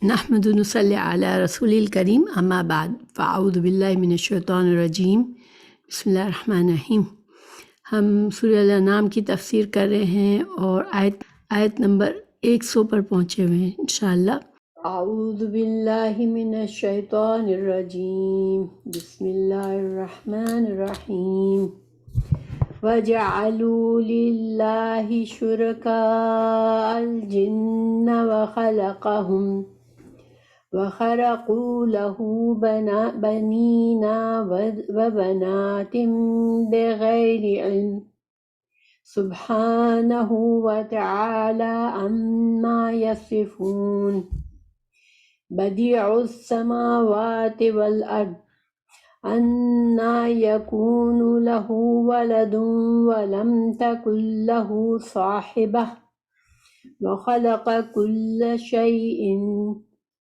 نحمد و نصلی علی رسول الکریم اما بعد فاعوذ باللہ من الشیطان الرجیم بسم اللہ الرحمن الرحیم۔ ہم سورہ الانعام کی تفسیر کر رہے ہیں اور آیت نمبر 100 پر پہنچے ہوئے ہیں انشاءاللہ۔ اعوذ باللہ من الشیطان الرجیم بسم اللہ الرحمن الرحیم۔ وَجَعَلُوا لِلَّهِ شُرَكَاءَ الْجِنَّ وَخَلَقَهُمْ وَخَرَقُوا لَهُ بَنِينَ وَبَنَاتٍ بِغَيْرِ عِلْمٍ سُبْحَانَهُ وَتَعَالَى عَمَّا يَصِفُونَ۔ بَدِيعُ السَّمَاوَاتِ وَالْأَرْضِ أَنَّىٰ يَكُونُ لَهُ وَلَدٌ وَلَمْ تَكُن لَهُ صَاحِبَةٌ وَخَلَقَ كُلَّ شَيْءٍ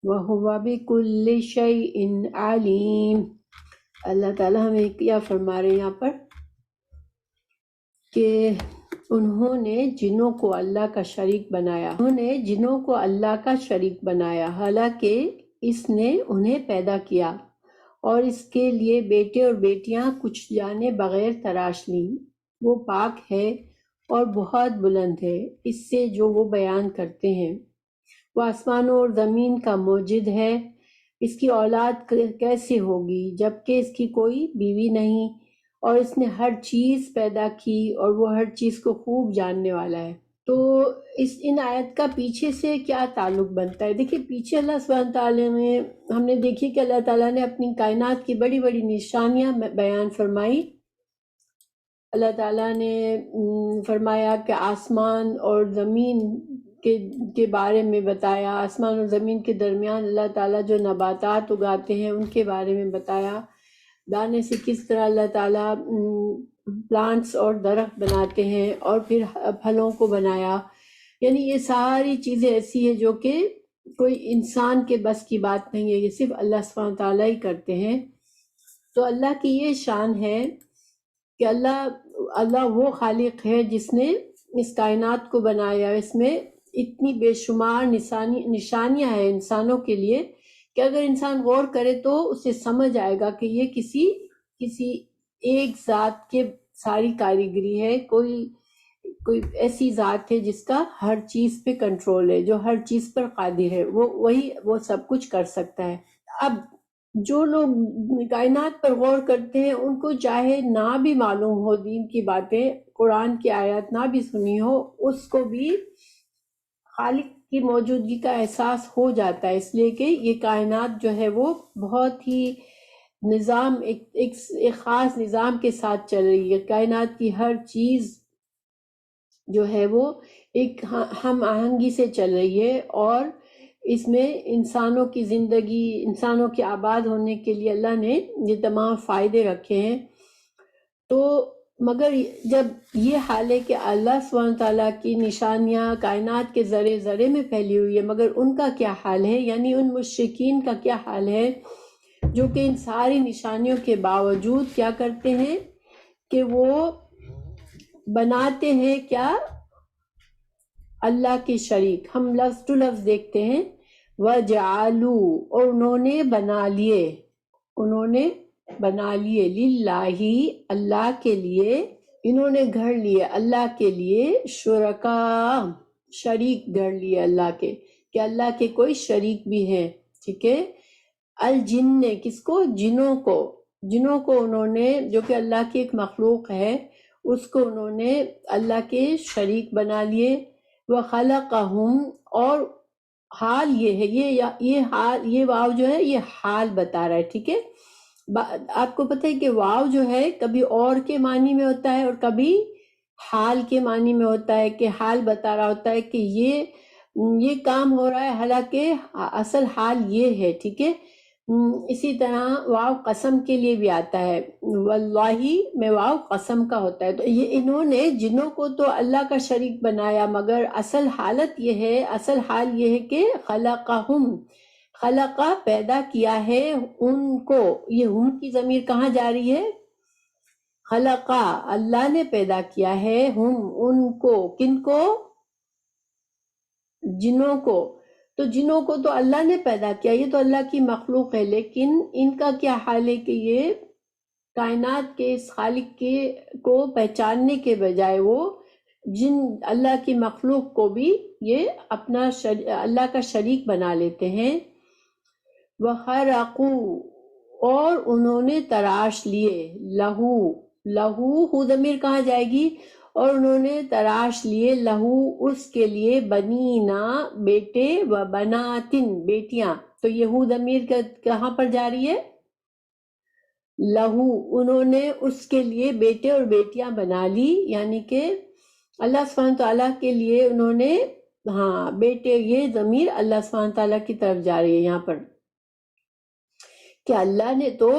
وَهُوَ بِكُلِّ شَيْءٍ عَلِيمٌ۔ اللہ تعالیٰ ہمیں کیا فرما رہے ہیں یہاں پر کہ انہوں نے جنوں کو اللہ کا شریک بنایا، حالانکہ اس نے انہیں پیدا کیا اور اس کے لیے بیٹے اور بیٹیاں کچھ جانے بغیر تراش لیں۔ وہ پاک ہے اور بہت بلند ہے اس سے جو وہ بیان کرتے ہیں۔ وہ آسمانوں اور زمین کا موجد ہے، اس کی اولاد کیسے ہوگی جبکہ اس کی کوئی بیوی نہیں، اور اس نے ہر چیز پیدا کی اور وہ ہر چیز کو خوب جاننے والا ہے۔ تو ان آیت کا پیچھے سے کیا تعلق بنتا ہے؟ دیکھیے پیچھے اللہ سبحانہ تعالیٰ میں ہم نے دیکھی کہ اللہ تعالیٰ نے اپنی کائنات کی بڑی بڑی نشانیاں بیان فرمائی۔ اللہ تعالیٰ نے فرمایا کہ آسمان اور زمین کے بارے میں بتایا، آسمان اور زمین کے درمیان اللہ تعالیٰ جو نباتات اگاتے ہیں ان کے بارے میں بتایا، دانے سے کس طرح اللہ تعالیٰ پلانٹس اور درخت بناتے ہیں، اور پھر پھلوں کو بنایا۔ یعنی یہ ساری چیزیں ایسی ہیں جو کہ کوئی انسان کے بس کی بات نہیں ہے، یہ صرف اللہ سبحانہ تعالیٰ ہی کرتے ہیں۔ تو اللہ کی یہ شان ہے کہ اللہ وہ خالق ہے جس نے اس کائنات کو بنایا، اس میں اتنی بے شمار نشانیاں ہیں انسانوں کے لیے کہ اگر انسان غور کرے تو اسے سمجھ آئے گا کہ یہ کسی ایک ذات کے ساری کاریگری ہے، کوئی ایسی ذات ہے جس کا ہر چیز پہ کنٹرول ہے، جو ہر چیز پر قادر ہے، وہ سب کچھ کر سکتا ہے۔ اب جو لوگ کائنات پر غور کرتے ہیں ان کو چاہے نہ بھی معلوم ہو دین کی باتیں، قرآن کی آیات نہ بھی سنی ہو، اس کو بھی خالق کی موجودگی کا احساس ہو جاتا ہے، اس لیے کہ یہ کائنات جو ہے وہ بہت ہی ایک خاص نظام کے ساتھ چل رہی ہے۔ کائنات کی ہر چیز جو ہے وہ ایک ہم آہنگی سے چل رہی ہے، اور اس میں انسانوں کی زندگی، انسانوں کے آباد ہونے کے لیے اللہ نے یہ تمام فائدے رکھے ہیں۔ تو مگر جب یہ حال ہے کہ اللہ سبحانہ تعالیٰ کی نشانیاں کائنات کے ذرے ذرے میں پھیلی ہوئی ہے، مگر ان کا کیا حال ہے، یعنی ان مشرکین کا کیا حال ہے جو کہ ان ساری نشانیوں کے باوجود کیا کرتے ہیں کہ وہ بناتے ہیں کیا؟ اللہ کی شریک۔ ہم لفظ ٹو لفظ دیکھتے ہیں، وَجَعَلُوا، اور انہوں نے بنا لیے للہ، اللہ کے لیے، انہوں نے گھڑ لیے اللہ کے لیے، شرکاء، شریک گھڑ لیے اللہ کے، کہ اللہ کے کوئی شریک بھی ہیں، ٹھیک ہے۔ الجن، کس کو؟ جنوں کو انہوں نے، جو کہ اللہ کی ایک مخلوق ہے، اس کو انہوں نے اللہ کے شریک بنا لیے۔ وَخَلَقَهُمْ، اور حال یہ ہے، یہ واو جو ہے یہ حال بتا رہا ہے، ٹھیک ہے۔ آپ کو پتہ ہے کہ واو جو ہے کبھی اور کے معنی میں ہوتا ہے اور کبھی حال کے معنی میں ہوتا ہے، کہ حال بتا رہا ہوتا ہے کہ یہ کام ہو رہا ہے، حالانکہ اصل حال یہ ہے، ٹھیک ہے۔ اسی طرح واو قسم کے لیے بھی آتا ہے، واللہ میں واو قسم کا ہوتا ہے۔ تو یہ انہوں نے جنوں کو تو اللہ کا شریک بنایا، مگر اصل حال یہ ہے کہ خلقہ پیدا کیا ہے ان کو۔ یہ ہم کی ضمیر کہاں جا رہی ہے؟ خلقہ، اللہ نے پیدا کیا ہے، ہم ان کو، کن کو؟ جنوں کو۔ تو جنوں کو تو اللہ نے پیدا کیا، یہ تو اللہ کی مخلوق ہے، لیکن ان کا کیا حال ہے کہ یہ کائنات کے اس خالق کے کو پہچاننے کے بجائے وہ جن اللہ کی مخلوق کو بھی یہ اپنا اللہ کا شریک بنا لیتے ہیں۔ وَخَرَقُوا، اور انہوں نے تراش لیے، لہو، ہو ضمیر کہاں جائے گی؟ اور انہوں نے تراش لیے لہو، اس کے لیے، بنینا، بیٹے، و بناتن، بیٹیاں۔ تو یہ ہو ضمیر کہاں پر جا رہی ہے؟ لہو، انہوں نے اس کے لیے بیٹے اور بیٹیاں بنا لی، یعنی کہ اللہ سبحانہ تعالیٰ کے لیے انہوں نے، ہاں بیٹے، یہ ضمیر اللہ سبحانہ تعالیٰ کی طرف جا رہی ہے یہاں پر، کہ اللہ نے تو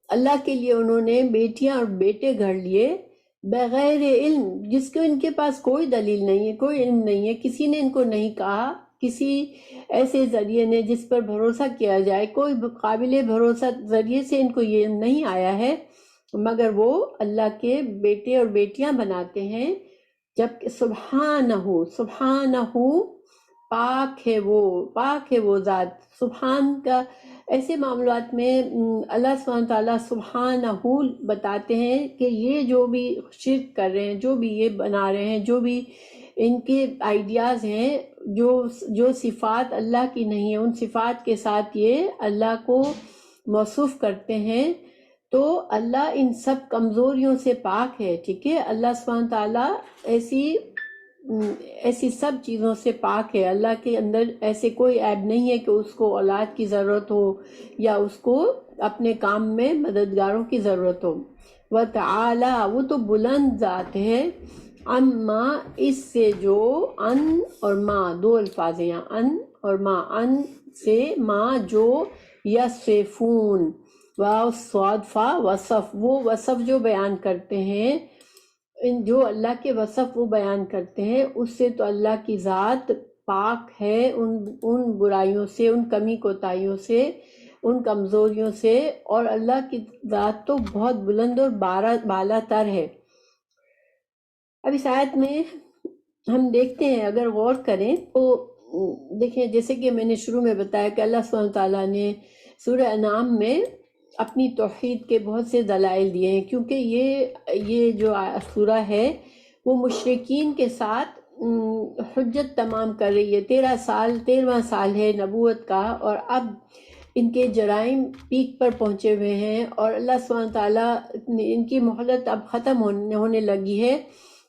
اللہ کے لیے انہوں نے بیٹیاں اور بیٹے گھڑ لیے بغیر علم، جس کو ان کے پاس کوئی دلیل نہیں ہے، کوئی علم نہیں ہے، کسی نے ان کو نہیں کہا، کسی ایسے ذریعے نے جس پر بھروسہ کیا جائے، کوئی قابل بھروسہ ذریعے سے ان کو یہ علم نہیں آیا ہے، مگر وہ اللہ کے بیٹے اور بیٹیاں بناتے ہیں، جبکہ سبحانہ پاک ہے وہ ذات۔ سبحان کا ایسے معاملات میں اللہ سبحانہ تعالیٰ سبحانہ بتاتے ہیں کہ یہ جو بھی شرک کر رہے ہیں، جو بھی یہ بنا رہے ہیں، جو بھی ان کے آئیڈیاز ہیں، جو صفات اللہ کی نہیں ہیں، ان صفات کے ساتھ یہ اللہ کو موصوف کرتے ہیں، تو اللہ ان سب کمزوریوں سے پاک ہے، ٹھیک ہے۔ اللہ سبحانہ تعالیٰ ایسی سب چیزوں سے پاک ہے، اللہ کے اندر ایسے کوئی عیب نہیں ہے کہ اس کو اولاد کی ضرورت ہو یا اس کو اپنے کام میں مددگاروں کی ضرورت ہو۔ وَتَعَالَى، وہ تو بلند ذات ہے، اما، اس سے جو، ان اور ما دو الفاظ ہیں یہاں، ان اور ما، ان سے، ما جو، یصفون، واو صاد فا، وصف، وہ وصف جو بیان کرتے ہیں، جو اللہ کے وصف وہ بیان کرتے ہیں، اس سے تو اللہ کی ذات پاک ہے، ان برائیوں سے، ان کمی کوتاہیوں سے، ان کمزوریوں سے، اور اللہ کی ذات تو بہت بلند اور بالا تر ہے۔ اب اس آیت میں ہم دیکھتے ہیں، اگر غور کریں تو دیکھیں، جیسے کہ میں نے شروع میں بتایا کہ اللہ سبحانہ تعالیٰ نے سورہ انعام میں اپنی توحید کے بہت سے دلائل دیے ہیں، کیونکہ یہ جو سورہ ہے وہ مشرکین کے ساتھ حجت تمام کر رہی ہے۔ 13واں سال ہے نبوت کا، اور اب ان کے جرائم پیک پر پہنچے ہوئے ہیں، اور اللہ سبحانہ تعالیٰ ان کی مہلت اب ختم ہونے لگی ہے،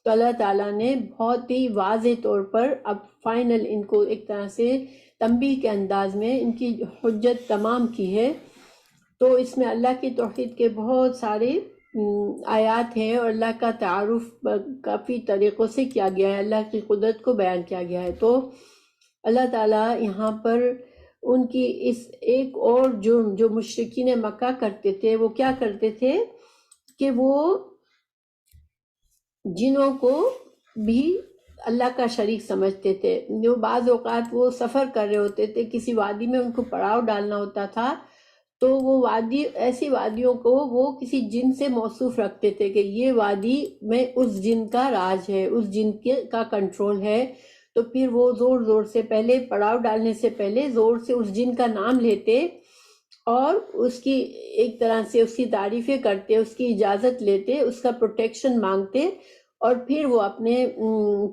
تو اللہ تعالیٰ نے بہت ہی واضح طور پر اب فائنل ان کو ایک طرح سے تنبیہ کے انداز میں ان کی حجت تمام کی ہے۔ تو اس میں اللہ کی توحید کے بہت سارے آیات ہیں، اور اللہ کا تعارف کافی طریقوں سے کیا گیا ہے، اللہ کی قدرت کو بیان کیا گیا ہے۔ تو اللہ تعالیٰ یہاں پر ان کی اس ایک اور جرم جو مشرکین مکہ کرتے تھے، وہ کیا کرتے تھے کہ وہ جنوں کو بھی اللہ کا شریک سمجھتے تھے۔ جو بعض اوقات وہ سفر کر رہے ہوتے تھے، کسی وادی میں ان کو پڑاؤ ڈالنا ہوتا تھا، تو وہ وادی، ایسی وادیوں کو وہ کسی جن سے موصوف رکھتے تھے کہ یہ وادی میں اس جن کا راج ہے، اس جن کا کنٹرول ہے، تو پھر وہ زور سے پہلے پڑاؤ ڈالنے سے پہلے زور سے اس جن کا نام لیتے اور اس کی ایک طرح سے اس کی تعریفیں کرتے، اس کی اجازت لیتے، اس کا پروٹیکشن مانگتے، اور پھر وہ اپنے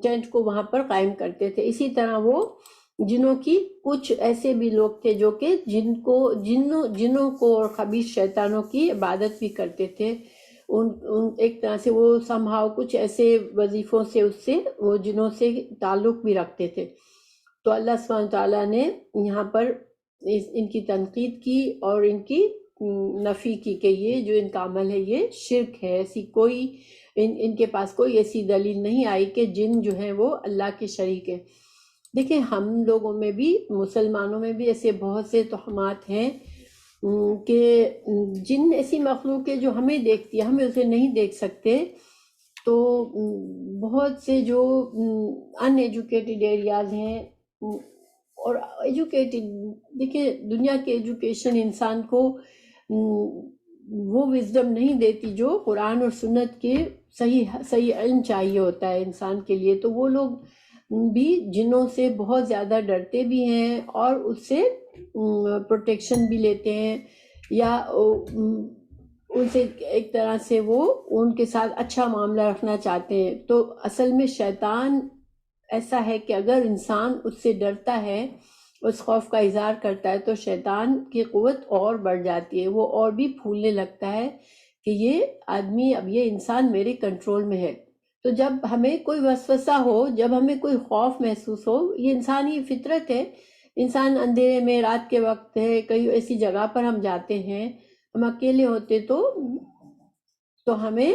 ٹینٹ کو وہاں پر قائم کرتے تھے۔ اسی طرح وہ جنوں کی کچھ ایسے بھی لوگ تھے جو کہ جنوں کو اور خبیث شیطانوں کی عبادت بھی کرتے تھے، ایک طرح سے وہ سمہاؤ کچھ ایسے وظیفوں سے اس سے وہ جنوں سے تعلق بھی رکھتے تھے۔ تو اللہ سبحانہ تعالیٰ نے یہاں پر ان کی تنقید کی اور ان کی نفی کی کہ یہ جو ان کا عمل ہے یہ شرک ہے، ایسی کوئی ان کے پاس کوئی ایسی دلیل نہیں آئی کہ جن جو ہیں وہ اللہ کے شریک ہیں۔ دیکھیں، ہم لوگوں میں بھی، مسلمانوں میں بھی ایسے بہت سے توہمات ہیں کہ جن ایسی مخلوق ہے جو ہمیں دیکھتی ہے، ہمیں اسے نہیں دیکھ سکتے، تو بہت سے جو ان ایجوکیٹڈ ایریاز ہیں اور ایجوکیٹڈ، دیکھیں دنیا کے ایجوکیشن انسان کو وہ وزڈم نہیں دیتی جو قرآن اور سنت کے صحیح علم چاہیے ہوتا ہے انسان کے لیے، تو وہ لوگ بھی جنوں سے بہت زیادہ ڈرتے بھی ہیں اور اس سے پروٹیکشن بھی لیتے ہیں، یا ان سے ایک طرح سے وہ ان کے ساتھ اچھا معاملہ رکھنا چاہتے ہیں۔ تو اصل میں شیطان ایسا ہے کہ اگر انسان اس سے ڈرتا ہے، اس خوف کا اظہار کرتا ہے، تو شیطان کی قوت اور بڑھ جاتی ہے، وہ اور بھی پھولنے لگتا ہے کہ یہ آدمی، اب یہ انسان میرے کنٹرول میں ہے۔ تو جب ہمیں کوئی وسوسہ ہو، جب ہمیں کوئی خوف محسوس ہو، یہ انسانی فطرت ہے، انسان اندھیرے میں رات کے وقت ہے، کئی ایسی جگہ پر ہم جاتے ہیں، ہم اکیلے ہوتے تو ہمیں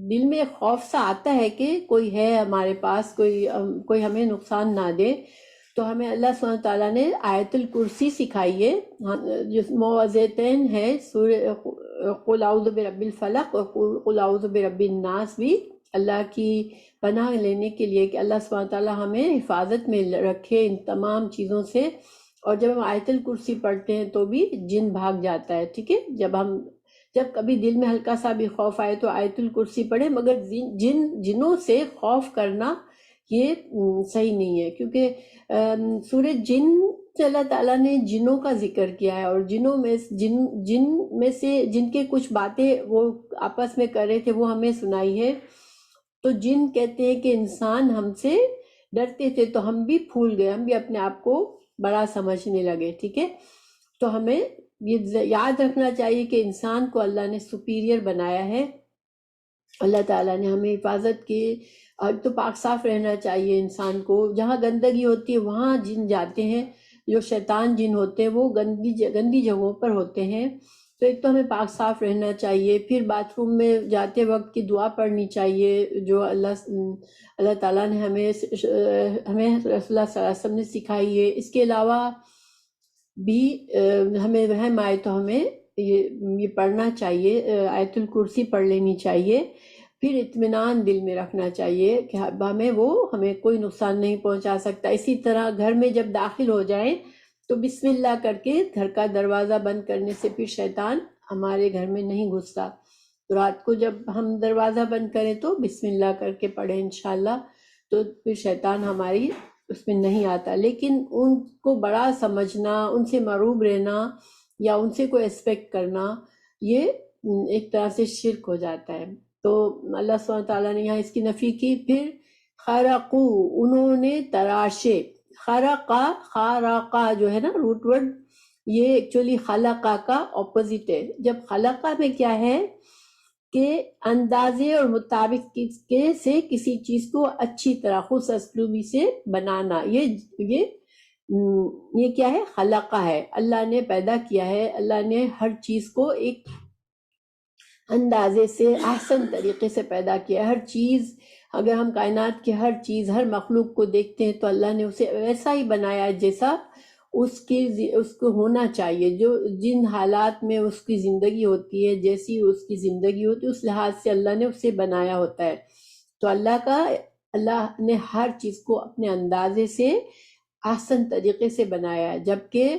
دل میں خوف سا آتا ہے کہ کوئی ہے ہمارے پاس، کوئی ہمیں نقصان نہ دے۔ تو ہمیں اللہ سبحانہ تعالیٰ نے آیت الکرسی سکھائی ہے، جو معوذتین ہے، سورہ قل اعوذ برب الفلق اور قل اعوذ برب الناس، بھی اللہ کی پناہ لینے کے لیے کہ اللہ سبحانہ تعالیٰ ہمیں حفاظت میں رکھے ان تمام چیزوں سے۔ اور جب ہم آیت الکرسی پڑھتے ہیں تو بھی جن بھاگ جاتا ہے، ٹھیک ہے؟ جب کبھی دل میں ہلکا سا بھی خوف آئے تو آیت الکرسی پڑھیں، مگر جنوں سے خوف کرنا یہ صحیح نہیں ہے، کیونکہ سورہ جن سے اللہ تعالیٰ نے جنوں کا ذکر کیا ہے، اور جنوں میں جن میں سے جن کے کچھ باتیں وہ آپس میں کر رہے تھے وہ ہمیں سنائی ہے۔ تو جن کہتے ہیں کہ انسان ہم سے ڈرتے تھے تو ہم بھی پھول گئے، ہم بھی اپنے آپ کو بڑا سمجھنے لگے، ٹھیک ہے؟ تو ہمیں یہ یاد رکھنا چاہیے کہ انسان کو اللہ نے سپیریئر بنایا ہے، اللہ تعالیٰ نے ہمیں حفاظت کی، اور تو پاک صاف رہنا چاہیے انسان کو۔ جہاں گندگی ہوتی ہے وہاں جن جاتے ہیں، جو شیطان جن ہوتے ہیں وہ گندی جگہوں پر ہوتے ہیں۔ تو ایک تو ہمیں پاک صاف رہنا چاہیے، پھر باتھ روم میں جاتے وقت کی دعا پڑھنی چاہیے جو اللہ تعالیٰ نے ہمیں رسول اللہ صلی اللہ علیہ وسلم نے سکھائی ہے۔ اس کے علاوہ بھی ہمیں وہم آئے تو ہمیں یہ پڑھنا چاہیے، آیت الکرسی پڑھ لینی چاہیے، پھر اطمینان دل میں رکھنا چاہیے کہ ہمیں کوئی نقصان نہیں پہنچا سکتا۔ اسی طرح گھر میں جب داخل ہو جائیں تو بسم اللہ کر کے گھر کا دروازہ بند کرنے سے پھر شیطان ہمارے گھر میں نہیں گھستا۔ رات کو جب ہم دروازہ بند کریں تو بسم اللہ کر کے پڑھیں انشاءاللہ، تو پھر شیطان ہماری اس میں نہیں آتا۔ لیکن ان کو بڑا سمجھنا، ان سے مرعوب رہنا یا ان سے کوئی ایکسپیکٹ کرنا، یہ ایک طرح سے شرک ہو جاتا ہے۔ تو اللہ سبحانہ تعالیٰ نے یہاں اس کی نفی کی۔ پھر خرقو، انہوں نے تراشے، خارقہ جو ہے نا روٹ ورڈ، یہ ایکچولی خلقہ کا اپوزٹ ہے۔ جب خلقہ میں کیا ہے کہ اندازے اور مطابق کے سے کسی چیز کو اچھی طرح خوش اسلوبی سے بنانا، یہ کیا ہے؟ خلقہ ہے، اللہ نے پیدا کیا ہے، اللہ نے ہر چیز کو ایک اندازے سے احسن طریقے سے پیدا کیا ہے۔ ہر چیز، اگر ہم کائنات کے ہر چیز، ہر مخلوق کو دیکھتے ہیں تو اللہ نے اسے ویسا ہی بنایا جیسا اس کو ہونا چاہیے، جن حالات میں اس کی زندگی ہوتی ہے، جیسی اس کی زندگی ہوتی ہے اس لحاظ سے اللہ نے اسے بنایا ہوتا ہے۔ تو اللہ نے ہر چیز کو اپنے اندازے سے احسن طریقے سے بنایا ہے، جبکہ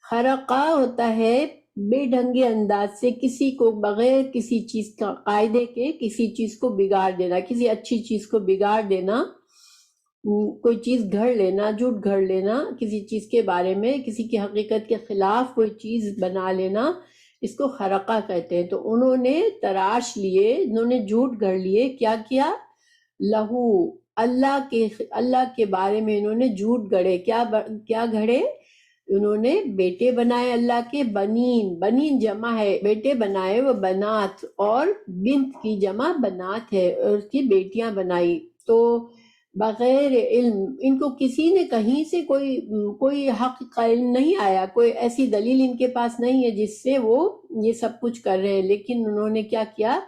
خرقہ ہوتا ہے بے ڈھنگے انداز سے کسی کو بغیر کسی چیز کا قاعدے کے کسی چیز کو بگاڑ دینا، کسی اچھی چیز کو بگاڑ دینا، کوئی چیز گھڑ لینا، جھوٹ گھڑ لینا، کسی چیز کے بارے میں کسی کی حقیقت کے خلاف کوئی چیز بنا لینا، اس کو خرقہ کہتے ہیں۔ تو انہوں نے تراش لیے، انہوں نے جھوٹ گھڑ لیے، کیا لہو، اللہ کے بارے میں انہوں نے جھوٹ گھڑے، کیا گھڑے؟ انہوں نے بیٹے بنائے اللہ کے، بنین جمع ہے، بیٹے بنائے، وہ بنات، اور بنت کی جمع بنات ہے، اور اس کی بیٹیاں بنائی۔ تو بغیر علم، ان کو کسی نے کہیں سے کوئی حق کا علم نہیں آیا، کوئی ایسی دلیل ان کے پاس نہیں ہے جس سے وہ یہ سب کچھ کر رہے ہیں، لیکن انہوں نے کیا کیا؟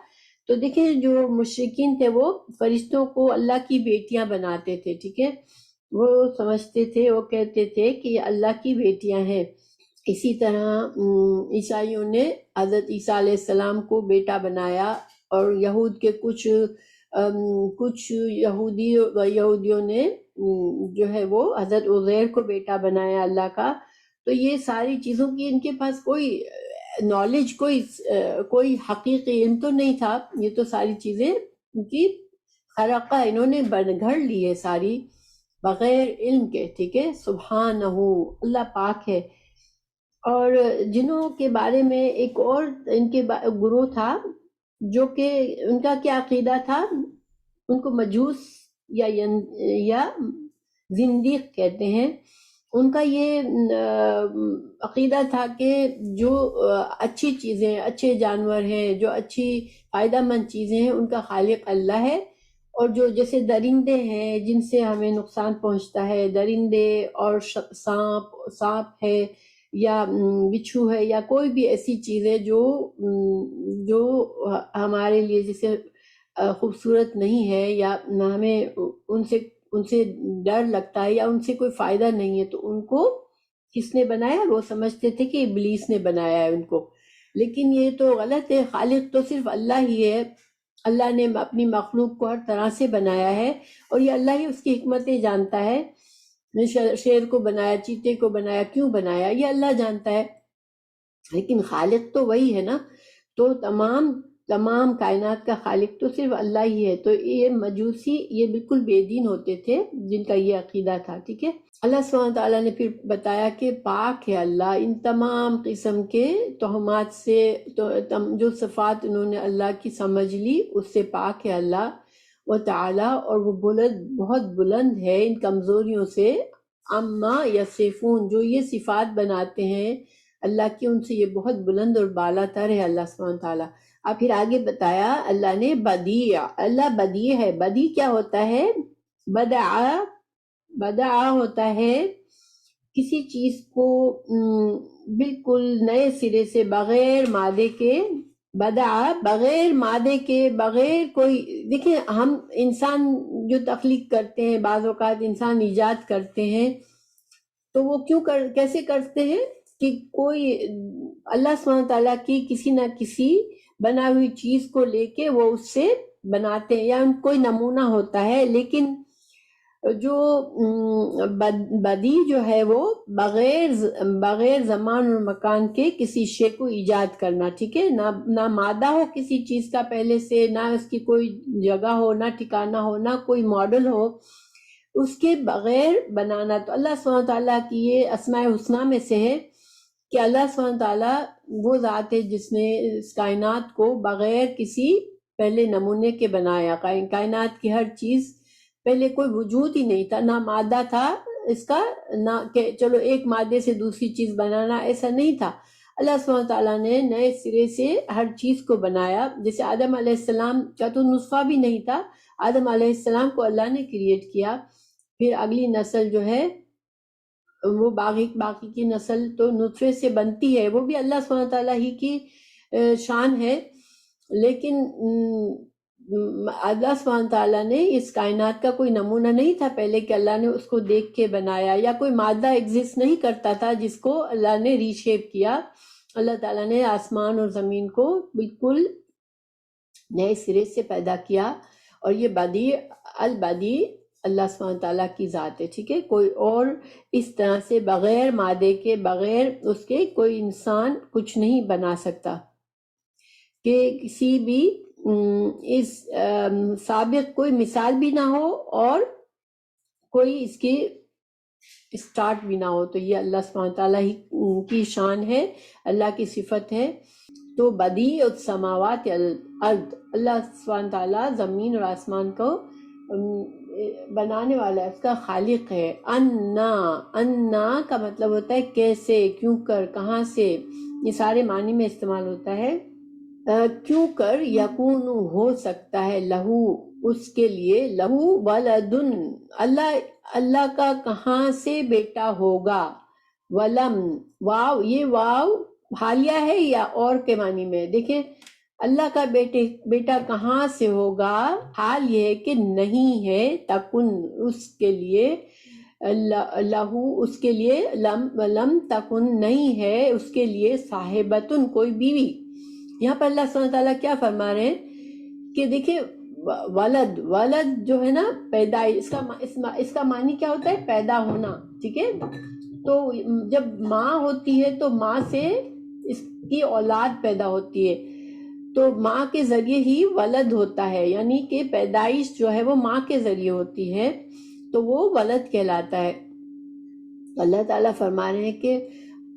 تو دیکھیں جو مشرکین تھے وہ فرشتوں کو اللہ کی بیٹیاں بناتے تھے، ٹھیک ہے؟ وہ سمجھتے تھے، وہ کہتے تھے کہ یہ اللہ کی بیٹیاں ہیں۔ اسی طرح عیسائیوں نے حضرت عیسیٰ علیہ السلام کو بیٹا بنایا، اور یہود کے کچھ یہودیوں نے جو ہے وہ حضرت عزیر کو بیٹا بنایا اللہ کا۔ تو یہ ساری چیزوں کی ان کے پاس کوئی نالج، کوئی حقیقی علم تو نہیں تھا، یہ تو ساری چیزیں ان کی خرقہ، انہوں نے گھڑ لی ہے ساری۔ بغیر علم کے، ٹھیک ہے، سبحانہ، اللہ پاک ہے۔ اور جنوں کے بارے میں ایک اور ان کے گروہ تھا جو کہ ان کا کیا عقیدہ تھا، ان کو مجوس یا زندیق کہتے ہیں۔ ان کا یہ عقیدہ تھا کہ جو اچھی چیزیں، اچھے جانور ہیں، جو اچھی فائدہ مند چیزیں ہیں، ان کا خالق اللہ ہے، اور جو جیسے درندے ہیں جن سے ہمیں نقصان پہنچتا ہے، درندے اور سانپ ہے یا بچھو ہے یا کوئی بھی ایسی چیز ہے جو ہمارے لیے جیسے خوبصورت نہیں ہے یا ہمیں ان سے ڈر لگتا ہے یا ان سے کوئی فائدہ نہیں ہے، تو ان کو کس نے بنایا؟ وہ سمجھتے تھے کہ ابلیس نے بنایا ہے ان کو، لیکن یہ تو غلط ہے۔ خالق تو صرف اللہ ہی ہے۔ اللہ نے اپنی مخلوق کو ہر طرح سے بنایا ہے، اور یہ اللہ ہی اس کی حکمتیں جانتا ہے۔ شیر کو بنایا، چیتے کو بنایا، کیوں بنایا، یہ اللہ جانتا ہے، لیکن خالق تو وہی ہے نا۔ تو تمام کائنات کا خالق تو صرف اللہ ہی ہے۔ تو یہ مجوسی یہ بالکل بے دین ہوتے تھے جن کا یہ عقیدہ تھا، ٹھیک ہے۔ اللہ سبحانہ تعالیٰ نے پھر بتایا کہ پاک ہے اللہ ان تمام قسم کے تہمات سے، جو صفات انہوں نے اللہ کی سمجھ لی اس سے پاک ہے اللہ و تعالیٰ، اور وہ بہت بلند ہے ان کمزوریوں سے، اما یصفون، جو یہ صفات بناتے ہیں اللہ کی، ان سے یہ بہت بلند اور بالا تر ہے اللہ سبحانہ تعالیٰ۔ اب پھر آگے بتایا اللہ نے بدیع، اللہ بدیع ہے۔ بدیع کیا ہوتا ہے؟ بدع ہوتا ہے کسی چیز کو بالکل نئے سرے سے، بغیر مادے کے، بدع بغیر مادے کے، بغیر کوئی، دیکھیں ہم انسان جو تخلیق کرتے ہیں، بعض اوقات انسان ایجاد کرتے ہیں، تو وہ کیسے کرتے ہیں کہ کوئی اللہ سبحانہ تعالیٰ کی کسی نہ کسی بنا ہوئی چیز کو لے کے وہ اس سے بناتے ہیں، یا کوئی نمونہ ہوتا ہے، لیکن جو بدی جو ہے وہ بغیر زمان اور مکان کے کسی شے کو ایجاد کرنا، ٹھیک ہے، نہ مادہ ہو کسی چیز کا پہلے سے، نہ اس کی کوئی جگہ ہو، نہ ٹھکانہ ہو، نہ کوئی ماڈل ہو، اس کے بغیر بنانا۔ تو اللہ سبحانہ تعالیٰ کی یہ اسماء الحسنی میں سے ہے کہ اللہ سبحانہ تعالیٰ وہ ذات ہے جس نے اس کائنات کو بغیر کسی پہلے نمونے کے بنایا۔ کائنات کی ہر چیز پہلے کوئی وجود ہی نہیں تھا، نہ مادہ تھا اس کا، نہ کہ چلو ایک مادے سے دوسری چیز بنانا، ایسا نہیں تھا۔ اللہ سبحانہ تعالیٰ نے نئے سرے سے ہر چیز کو بنایا۔ جیسے آدم علیہ السلام کا تو نطفہ بھی نہیں تھا، آدم علیہ السلام کو اللہ نے کریٹ کیا، پھر اگلی نسل جو ہے وہ باقی کی نسل تو نطفے سے بنتی ہے، وہ بھی اللہ سبحانہ تعالیٰ ہی کی شان ہے، لیکن اللہ سبحانہ تعالیٰ نے اس کائنات کا کوئی نمونہ نہیں تھا پہلے کہ اللہ نے اس کو دیکھ کے بنایا، یا کوئی مادہ ایگزسٹ نہیں کرتا تھا جس کو اللہ نے ری شیپ کیا۔ اللہ تعالیٰ نے آسمان اور زمین کو بالکل نئے سرے سے پیدا کیا، اور یہ بدیع البدیع اللہ سبحانہ تعالیٰ کی ذات ہے، ٹھیک ہے۔ کوئی اور اس طرح سے بغیر مادے کے، بغیر اس کے کوئی انسان کچھ نہیں بنا سکتا، کہ کسی بھی اس سابق کوئی مثال بھی نہ ہو اور کوئی اس کی اسٹارٹ بھی نہ ہو۔ تو یہ اللہ سبحانہ تعالیٰ ہی کی شان ہے، اللہ کی صفت ہے۔ تو بدیع السماوات الارض، اللہ سبحانہ تعالیٰ زمین اور آسمان کو بنانے والا ہے، اس کا خالق ہے۔ انا کا مطلب ہوتا ہے کیسے، کیوں کر، کہاں سے، یہ سارے معنی میں استعمال ہوتا ہے۔ کیوں کر، یکون ہو سکتا ہے، لہو اس کے لیے، لہو ولدن اللہ کا کہاں سے بیٹا ہوگا، ولم واو، یہ واو حالیہ ہے یا اور کے معنی میں، دیکھیں اللہ کا بیٹا کہاں سے ہوگا، حال یہ ہے کہ نہیں ہے، تکن اس کے لیے، لہو اس کے لیے، لم تکن نہیں ہے اس کے لیے، صاحبتن کوئی بیوی۔ یہاں پر اللہ سبحانہ تعالیٰ کیا فرما رہے ہیں کہ دیکھیں ولد جو ہے نا پیدائش، اس کا معنی کیا ہوتا ہے؟ پیدا ہونا، ٹھیک ہے۔ تو جب ماں ہوتی ہے تو ماں سے اس کی اولاد پیدا ہوتی ہے، تو ماں کے ذریعے ہی ولد ہوتا ہے، یعنی کہ پیدائش جو ہے وہ ماں کے ذریعے ہوتی ہے۔ تو وہ ولد کہلاتا ہے۔ اللہ تعالیٰ فرما رہے ہیں کہ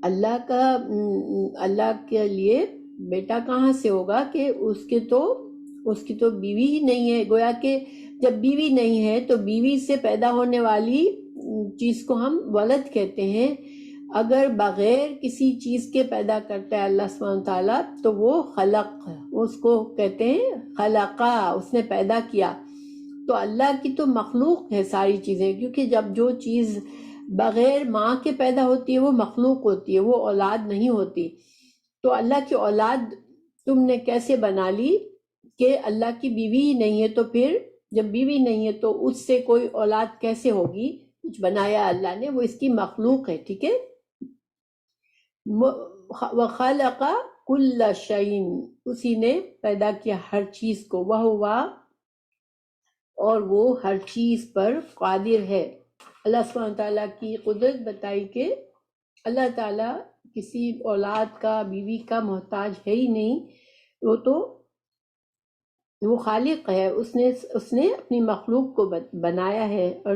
اللہ کے لیے بیٹا کہاں سے ہوگا کہ اس کی تو بیوی ہی نہیں ہے۔ گویا کہ جب بیوی نہیں ہے تو بیوی سے پیدا ہونے والی چیز کو ہم ولد کہتے ہیں۔ اگر بغیر کسی چیز کے پیدا کرتا ہے اللہ سبحانہ تعالیٰ تو وہ خلق، اس کو کہتے ہیں خلقہ، اس نے پیدا کیا۔ تو اللہ کی تو مخلوق ہے ساری چیزیں، کیونکہ جب جو چیز بغیر ماں کے پیدا ہوتی ہے وہ مخلوق ہوتی ہے، وہ اولاد نہیں ہوتی۔ تو اللہ کی اولاد تم نے کیسے بنا لی کہ اللہ کی بیوی ہی نہیں ہے، تو پھر جب بیوی نہیں ہے تو اس سے کوئی اولاد کیسے ہوگی؟ کچھ بنایا اللہ نے، وہ اس کی مخلوق ہے، ٹھیک ہے۔ وَخَلَقَ كُلَّ شَيْءٍ، اسی نے پیدا کیا ہر چیز کو، وَهُوَ، اور وہ ہر چیز پر قادر ہے۔ اللہ سبحانہ تعالیٰ کی قدرت بتائی کہ اللہ تعالیٰ کسی اولاد کا، بیوی کا محتاج ہے ہی نہیں، وہ خالق ہے، اس نے اپنی مخلوق کو بنایا ہے، اور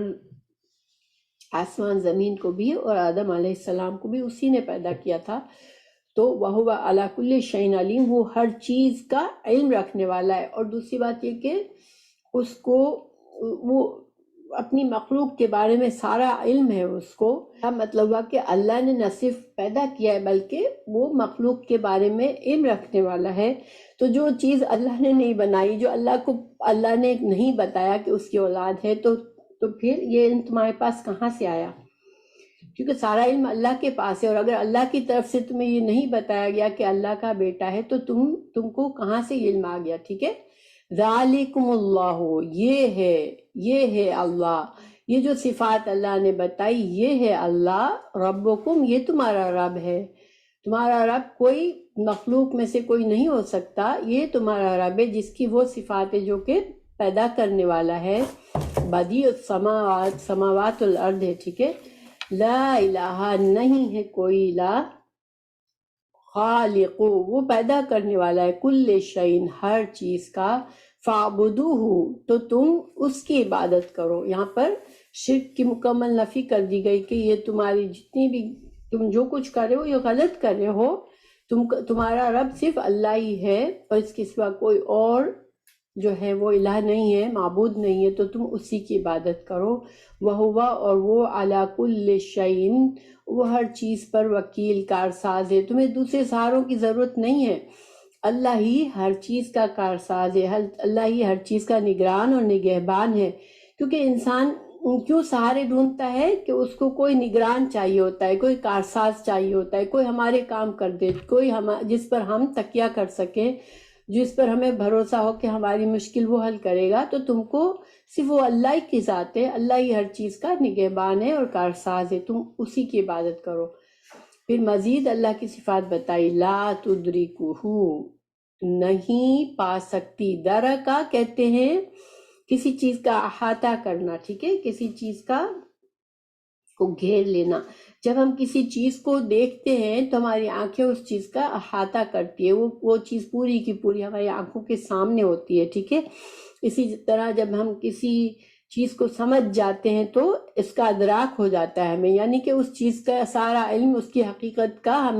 آسمان زمین کو بھی اور آدم علیہ السلام کو بھی اسی نے پیدا کیا تھا۔ تو وَهُوَ عَلَى كُلِّ شَيْءٍ عَلِيمٌ، وہ ہر چیز کا علم رکھنے والا ہے۔ اور دوسری بات یہ کہ اس کو وہ اپنی مخلوق کے بارے میں سارا علم ہے اس کو۔ کیا مطلب ہوا کہ اللہ نے نہ صرف پیدا کیا ہے بلکہ وہ مخلوق کے بارے میں علم رکھنے والا ہے۔ تو جو چیز اللہ نے نہیں بنائی، جو اللہ نے نہیں بتایا کہ اس کی اولاد ہے، تو پھر یہ علم تمہارے پاس کہاں سے آیا؟ کیونکہ سارا علم اللہ کے پاس ہے، اور اگر اللہ کی طرف سے تمہیں یہ نہیں بتایا گیا کہ اللہ کا بیٹا ہے تو تم کو کہاں سے یہ علم آ گیا؟ ٹھیک ہے۔ ذالکم اللہ، یہ ہے اللہ، یہ جو صفات اللہ نے بتائی یہ ہے اللہ، ربکم، یہ تمہارا رب ہے۔ تمہارا رب کوئی مخلوق میں سے کوئی نہیں ہو سکتا، یہ تمہارا رب ہے جس کی وہ صفات ہے جو کہ پیدا کرنے والا ہے، بدیع السماوات، سماوات الارض ہے، ٹھیک ہے۔ لا الہ، نہیں ہے کوئی الہ، خالق، وہ پیدا کرنے والا ہے، کل شیء، ہر چیز کا، فاعبدوہ، تو تم اس کی عبادت کرو۔ یہاں پر شرک کی مکمل نفی کر دی گئی کہ یہ تمہاری جتنی بھی تم جو کچھ کر رہے ہو یہ غلط کر رہے ہو، تمہارا رب صرف اللہ ہی ہے، اور اس کے سوا کوئی اور جو ہے وہ الہ نہیں ہے، معبود نہیں ہے، تو تم اسی کی عبادت کرو۔ وَهُوَ، اور وہ عَلَى كُلِّ شَيْءٍ، وہ ہر چیز پر وکیل، کارساز ہے، تمہیں دوسرے سہاروں کی ضرورت نہیں ہے، اللہ ہی ہر چیز کا کارساز ہے، اللہ ہی ہر چیز کا نگران اور نگہبان ہے۔ کیونکہ انسان کیوں سہارے ڈھونڈتا ہے کہ اس کو کوئی نگران چاہیے ہوتا ہے، کوئی کارساز چاہیے ہوتا ہے، کوئی ہمارے کام کر دے، کوئی جس پر ہم تکیہ کر سکیں، جس پر ہمیں بھروسہ ہو کہ ہماری مشکل وہ حل کرے گا۔ تو تم کو صرف وہ اللہ کی ذات ہے، اللہ ہی ہر چیز کا نگہبان ہے اور کارساز ہے، تم اسی کی عبادت کرو۔ پھر مزید اللہ کی صفات بتائی، لا تدرکہ، نہیں پا سکتی، درکا کہتے ہیں کسی چیز کا احاطہ کرنا، ٹھیک ہے، کسی چیز کو گھیر لینا۔ جب ہم کسی چیز کو دیکھتے ہیں تو ہماری آنکھیں اس چیز کا احاطہ کرتی ہے، وہ چیز پوری کی پوری ہماری آنکھوں کے سامنے ہوتی ہے، ٹھیک ہے۔ اسی طرح جب ہم کسی چیز کو سمجھ جاتے ہیں تو اس کا ادراک ہو جاتا ہے ہمیں، یعنی کہ اس چیز کا سارا علم، اس کی حقیقت کا ہم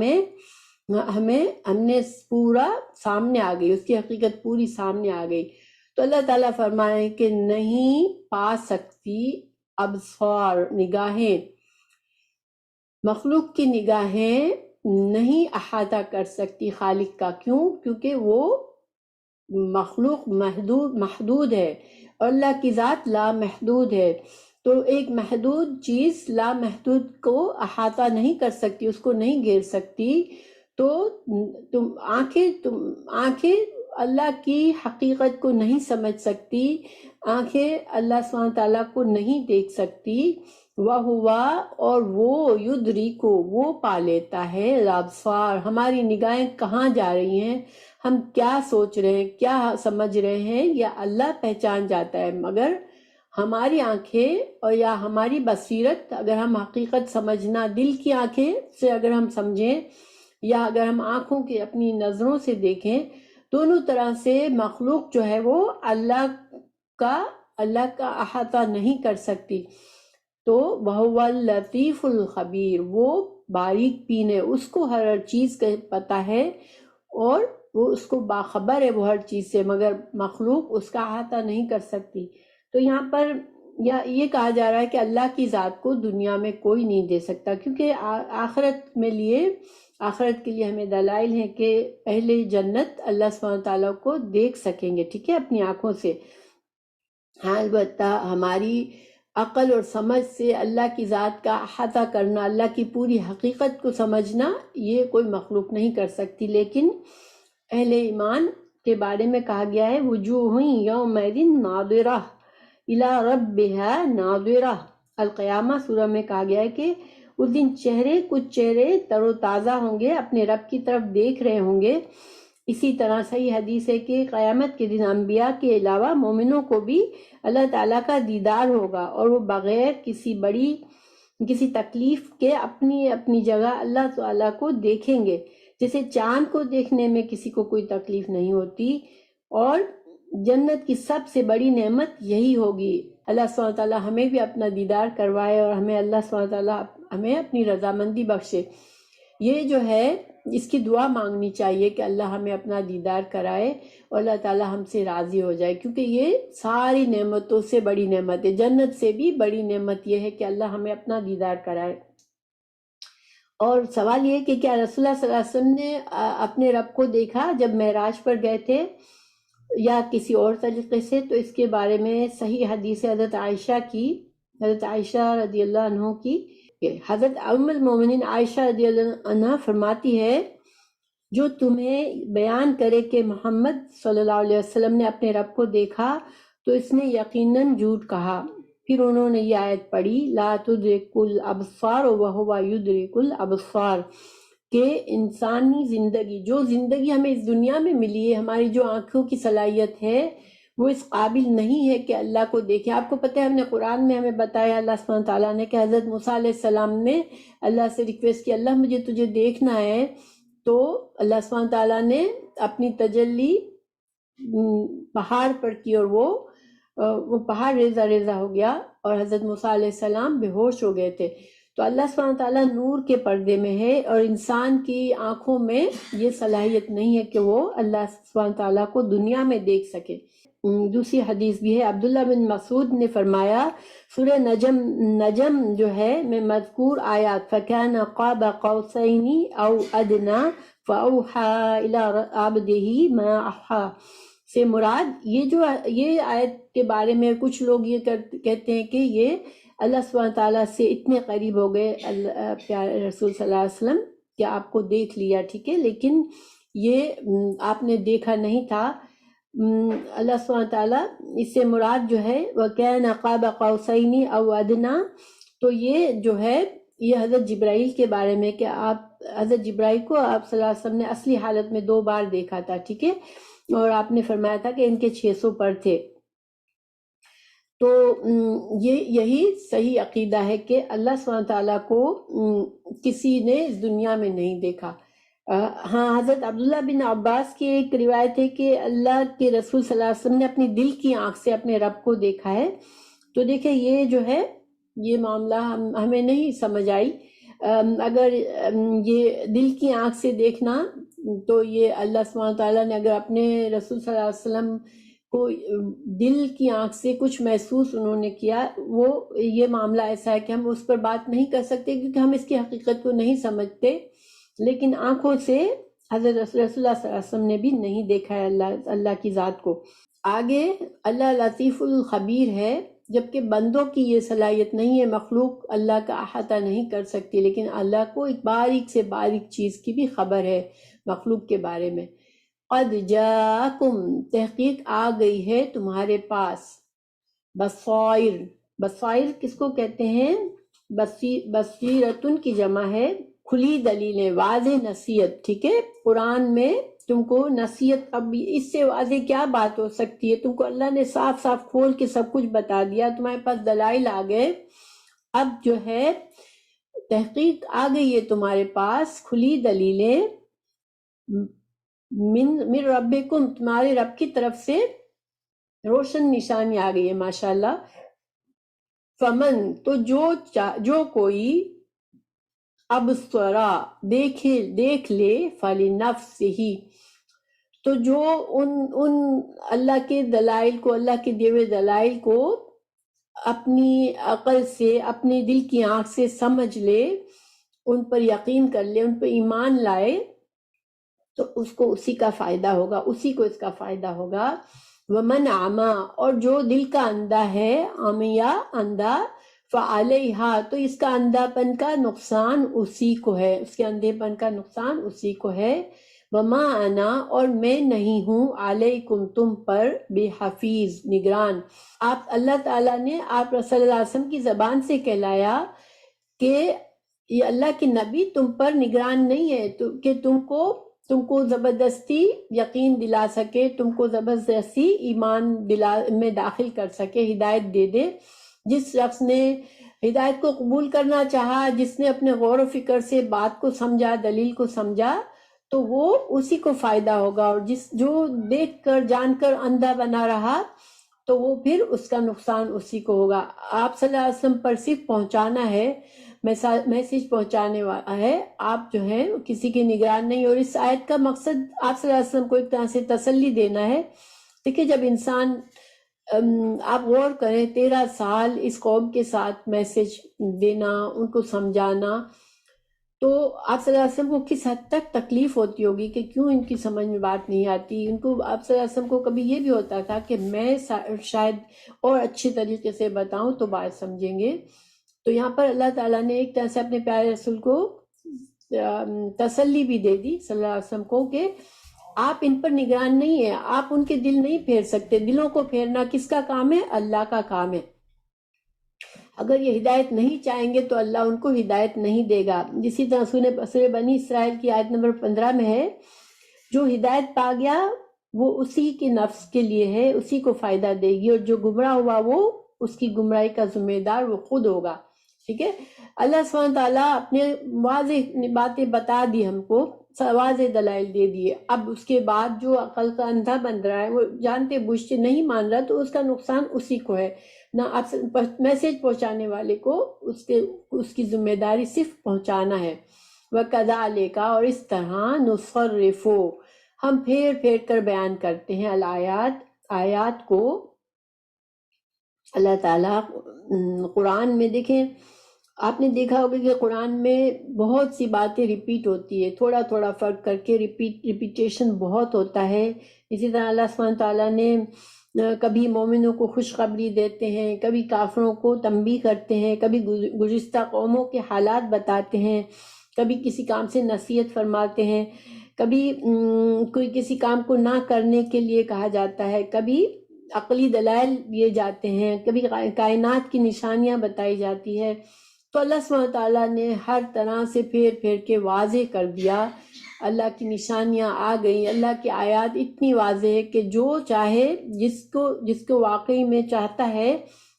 نے پورا سامنے آ گئی، اس کی حقیقت پوری سامنے آ گئی۔ تو اللہ تعالیٰ فرمائے کہ نہیں پا سکتی ابصار، نگاہیں، مخلوق کی نگاہیں نہیں احاطہ کر سکتی خالق کا۔ کیوں؟ کیونکہ وہ مخلوق محدود ہے، اور اللہ کی ذات لا محدود ہے۔ تو ایک محدود چیز لا محدود کو احاطہ نہیں کر سکتی، اس کو نہیں گھیر سکتی۔ تو آنکھیں اللہ کی حقیقت کو نہیں سمجھ سکتی، آنکھیں اللہ سبحانہ تعالیٰ کو نہیں دیکھ سکتی۔ وَهُوَ، اور وہ یدرکو، وہ پا لیتا ہے، الابصار، ہماری نگاہیں کہاں جا رہی ہیں، ہم کیا سوچ رہے ہیں، کیا سمجھ رہے ہیں، یا اللہ پہچان جاتا ہے۔ مگر ہماری آنکھیں اور یا ہماری بصیرت، اگر ہم حقیقت سمجھنا، دل کی آنکھیں سے اگر ہم سمجھیں، یا اگر ہم آنکھوں کی اپنی نظروں سے دیکھیں، دونوں طرح سے مخلوق جو ہے وہ اللہ کا اللہ کا احاطہ نہیں کر سکتی۔ تو وَهُوَ اللطیف الخبیر، وہ باریک بین ہے، اس کو ہر چیز کا پتہ ہے اور وہ اس کو باخبر ہے وہ ہر چیز سے، مگر مخلوق اس کا احاطہ نہیں کر سکتی۔ تو یہاں پر یہ کہا جا رہا ہے کہ اللہ کی ذات کو دنیا میں کوئی نہیں دے سکتا، کیونکہ آخرت کے لیے ہمیں دلائل ہیں کہ پہلے جنت اللہ سبحانہ تعالیٰ کو دیکھ سکیں گے، ٹھیک ہے، اپنی آنکھوں سے۔ ہاں البتہ ہماری عقل اور سمجھ سے اللہ کی ذات کا احاطہ کرنا، اللہ کی پوری حقیقت کو سمجھنا، یہ کوئی مخلوق نہیں کر سکتی۔ لیکن اہل ایمان کے بارے میں کہا گیا ہے وجوہ یومئذ ناظرہ الی ربہا ناظرہ، القیامہ سورہ میں کہا گیا ہے کہ اس دن کچھ چہرے تر و تازہ ہوں گے، اپنے رب کی طرف دیکھ رہے ہوں گے۔ اسی طرح صحیح حدیث ہے کہ قیامت کے دن انبیاء کے علاوہ مومنوں کو بھی اللہ تعالیٰ کا دیدار ہوگا، اور وہ بغیر کسی تکلیف کے اپنی اپنی جگہ اللہ تعالیٰ کو دیکھیں گے، جیسے چاند کو دیکھنے میں کسی کو کوئی تکلیف نہیں ہوتی۔ اور جنت کی سب سے بڑی نعمت یہی ہوگی۔ اللہ سبحانہ تعالیٰ ہمیں بھی اپنا دیدار کروائے اور ہمیں اللہ سبحانہ تعالیٰ ہمیں اپنی رضامندی بخشے۔ یہ جو ہے اس کی دعا مانگنی چاہیے کہ اللہ ہمیں اپنا دیدار کرائے اور اللہ تعالیٰ ہم سے راضی ہو جائے، کیونکہ یہ ساری نعمتوں سے بڑی نعمت ہے، جنت سے بھی بڑی نعمت یہ ہے کہ اللہ ہمیں اپنا دیدار کرائے۔ اور سوال یہ ہے کہ کیا رسول اللہ صلی اللہ علیہ وسلم نے اپنے رب کو دیکھا جب معراج پر گئے تھے یا کسی اور طریقے سے؟ تو اس کے بارے میں صحیح حدیث ہے حضرت عائشہ رضی اللہ عنہ کی، حضرت ام المومنین عائشہ رضی اللہ عنہ فرماتی ہے جو تمہیں بیان کرے کہ محمد صلی اللہ علیہ وسلم نے اپنے رب کو دیکھا تو اس نے یقیناً جھوٹ کہا۔ پھر انہوں نے یہ آیت پڑھی لا تدرک الابصار وہو یدرک الابصار، کہ انسانی زندگی، جو زندگی ہمیں اس دنیا میں ملی ہے، ہماری جو آنکھوں کی صلاحیت ہے، وہ اس قابل نہیں ہے کہ اللہ کو دیکھیں۔ آپ کو پتہ ہے ہم نے قرآن میں ہمیں بتایا اللہ سبحانہ تعالیٰ نے کہ حضرت موسیٰ علیہ السلام نے اللہ سے ریکویسٹ کی اللہ مجھے تجھے دیکھنا ہے، تو اللہ سبحانہ تعالیٰ نے اپنی تجلی پہاڑ پر کی اور وہ پہاڑ ریزہ ریزہ ہو گیا اور حضرت موسیٰ علیہ السلام بے ہوش ہو گئے تھے۔ تو اللہ سبحانہ تعالیٰ نور کے پردے میں ہے اور انسان کی آنکھوں میں یہ صلاحیت نہیں ہے کہ وہ اللہ سبحانہ تعالیٰ کو دنیا میں دیکھ سکے۔ دوسری حدیث بھی ہے، عبداللہ بن مسعود نے فرمایا سورہ نجم جو ہے میں مذکور آیات فَكَانَ قَابَ قَوْسَيْنِ أَوْ أَدْنَىٰ فَأَوْحَىٰ إِلَىٰ عَبْدِهِ مَا أَوْحَىٰ سے مراد یہ آیت کے بارے میں کچھ لوگ یہ کہتے ہیں کہ یہ اللہ سبحانہ تعالیٰ سے اتنے قریب ہو گئے پیارے رسول صلی اللہ علیہ وسلم کہ آپ کو دیکھ لیا، ٹھیک ہے، لیکن یہ آپ نے دیکھا نہیں تھا۔ اللہ سبحانہ تعالیٰ اس سے مراد جو ہے وَكَانَ قَابَ قَوْسَيْنِ أَوْ أَدْنَىٰ، تو یہ جو ہے یہ حضرت جبرائیل کے بارے میں کہ حضرت جبرائیل کو آپ صلی اللہ علیہ وسلم نے اصلی حالت میں 2 بار دیکھا تھا، ٹھیک ہے، اور آپ نے فرمایا تھا کہ ان کے 600 پر تھے۔ تو یہی صحیح عقیدہ ہے کہ اللہ سبحانہ تعالیٰ کو کسی نے اس دنیا میں نہیں دیکھا۔ ہاں حضرت عبداللہ بن عباس کی ایک روایت ہے کہ اللہ کے رسول صلی اللہ علیہ وسلم نے اپنی دل کی آنکھ سے اپنے رب کو دیکھا ہے۔ تو دیکھیں یہ جو ہے یہ معاملہ ہمیں نہیں سمجھ آئی۔ اگر یہ دل کی آنکھ سے دیکھنا تو یہ اللہ سبحانہ تعالیٰ نے اگر اپنے رسول صلی اللہ علیہ وسلم کو دل کی آنکھ سے کچھ محسوس انہوں نے کیا، وہ یہ معاملہ ایسا ہے کہ ہم اس پر بات نہیں کر سکتے کیونکہ ہم اس کی حقیقت کو نہیں سمجھتے، لیکن آنکھوں سے حضرت رسول اللہ صلی اللہ علیہ وسلم نے بھی نہیں دیکھا ہے اللہ کی ذات کو۔ آگے اللہ لطیف الخبیر ہے، جبکہ بندوں کی یہ صلاحیت نہیں ہے، مخلوق اللہ کا احاطہ نہیں کر سکتی، لیکن اللہ کو ایک باریک سے باریک چیز کی بھی خبر ہے مخلوق کے بارے میں۔ قد جاءکم، تحقیق آ گئی ہے تمہارے پاس، بصائر کس کو کہتے ہیں؟ بصیرتن کی جمع ہے کھلی دلیلیں، واضح نصیحت، ٹھیک ہے، قرآن میں تم کو نصیحت، اب اس سے واضح کیا بات ہو سکتی ہے؟ تم کو اللہ نے صاف صاف کھول کے سب کچھ بتا دیا، تمہارے پاس دلائل آ گئے، اب جو ہے تحقیق آ گئی ہے تمہارے پاس کھلی دلیلیں، من ربکم، تمہارے رب کی طرف سے، روشن نشانی آ گئی ہے ماشاءاللہ. فمن تو جو کوئی ابصرا دیکھ لے فلنفسہ، تو جو ان اللہ کے دلائل کو، اللہ کے دیے ہوئے دلائل کو اپنی عقل سے، اپنے دل کی آنکھ سے سمجھ لے، ان پر یقین کر لے، ان پر ایمان لائے، تو اس کو اسی کا فائدہ ہوگا، اسی کو اس کا فائدہ ہوگا. ومن عما، اور جو دل کا اندھا ہے، عمیہ اندھا، فعلیہا، تو اس کا اندھا پن کا نقصان اسی کو ہے، اس کے اندھے پن کا نقصان اسی کو ہے. وما انا، اور میں نہیں ہوں، علیکم تم پر، بے حفیظ نگران. آپ اللہ تعالیٰ نے آپ صلی اللہ علیہ وسلم کی زبان سے کہلایا کہ یہ اللہ کے نبی تم پر نگران نہیں ہے کہ تم کو زبردستی یقین دلا سکے، تم کو زبردستی ایمان میں داخل کر سکے، ہدایت دے دے. جس شخص نے ہدایت کو قبول کرنا چاہا، جس نے اپنے غور و فکر سے بات کو سمجھا، دلیل کو سمجھا، تو وہ اسی کو فائدہ ہوگا. اور جو دیکھ کر جان کر اندھا بنا رہا، تو وہ پھر اس کا نقصان اسی کو ہوگا. آپ صلی اللہ علیہ وسلم پر صرف پہنچانا ہے، میسیج پہنچانے والا ہے، آپ جو ہے کسی کی نگران نہیں. اور اس آیت کا مقصد آپ صلی اللہ علیہ وسلم کو ایک طرح سے تسلی دینا ہے. دیکھیں جب انسان، آپ غور کریں، 13 سال اس قوم کے ساتھ میسیج دینا، ان کو سمجھانا، تو آپ صلی اللہ علیہ وسلم کو کس حد تک تکلیف ہوتی ہوگی کہ کیوں ان کی سمجھ میں بات نہیں آتی. ان کو آپ صلی اللہ علیہ وسلم کو کبھی یہ بھی ہوتا تھا کہ میں شاید اور اچھے طریقے سے بتاؤں تو بات سمجھیں گے. تو یہاں پر اللہ تعالیٰ نے ایک طرح سے اپنے پیارے رسول کو تسلی بھی دے دی صلی اللہ علیہ وسلم کو کہ آپ ان پر نگران نہیں ہیں، آپ ان کے دل نہیں پھیر سکتے. دلوں کو پھیرنا کس کا کام ہے؟ اللہ کا کام ہے. اگر یہ ہدایت نہیں چاہیں گے تو اللہ ان کو ہدایت نہیں دے گا. اسی طرح سورہ بنی اسرائیل کی آیت نمبر 15 میں ہے، جو ہدایت پا گیا وہ اسی کے نفس کے لیے ہے، اسی کو فائدہ دے گی، اور جو گمراہ ہوا وہ اس کی گمراہی کا ذمہ دار وہ خود ہوگا. ٹھیک ہے. اللہ سبحانہ تعالیٰ اپنے واضح باتیں بتا دی، ہم کو واضح دلائل دے دیے. اب اس کے بعد جو عقل کا اندھا بن رہا ہے، وہ جانتے بوجھتے نہیں مان رہا، تو اس کا نقصان اسی کو ہے. نہ آپ میسیج پہنچانے والے کو اس کی ذمہ داری صرف پہنچانا ہے. وَكَذَلِكَ، اور اس طرح نُصَرِّفُ، ہم پھیر کر بیان کرتے ہیں، آیات کو. اللہ تعالیٰ قرآن میں، دیکھیں آپ نے دیکھا ہوگا کہ قرآن میں بہت سی باتیں ریپیٹ ہوتی ہے، تھوڑا تھوڑا فرق کر کے ریپیٹیشن بہت ہوتا ہے. اسی طرح اللہ سبحانہ تعالیٰ نے کبھی مومنوں کو خوشخبری دیتے ہیں، کبھی کافروں کو تنبیہ کرتے ہیں، کبھی گزشتہ قوموں کے حالات بتاتے ہیں، کبھی کسی کام سے نصیحت فرماتے ہیں، کبھی کوئی کسی کام کو نہ کرنے کے لیے کہا جاتا ہے، کبھی عقلی دلائل دیے جاتے ہیں، کبھی کائنات کی نشانیاں بتائی جاتی ہے. تو اللہ سبحانہ تعالیٰ نے ہر طرح سے پھیر کے واضح کر دیا. اللہ کی نشانیاں آ گئیں، اللہ کی آیات اتنی واضح ہے کہ جو چاہے، جس کو واقعی میں چاہتا ہے،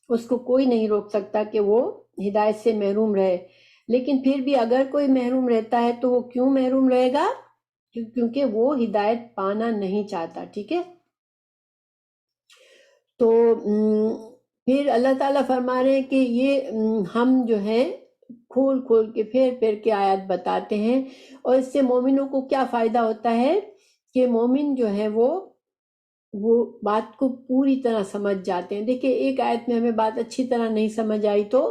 اس کو کوئی نہیں روک سکتا کہ وہ ہدایت سے محروم رہے. لیکن پھر بھی اگر کوئی محروم رہتا ہے تو وہ کیوں محروم رہے گا؟ کیونکہ وہ ہدایت پانا نہیں چاہتا. ٹھیک ہے. تو پھر اللہ تعالیٰ فرما رہے ہیں کہ یہ ہم جو ہے کھول کے پھیر کے آیات بتاتے ہیں. اور اس سے مومنوں کو کیا فائدہ ہوتا ہے کہ مومن جو ہے وہ بات کو پوری طرح سمجھ جاتے ہیں. دیکھیں ایک آیت میں ہمیں بات اچھی طرح نہیں سمجھ آئی تو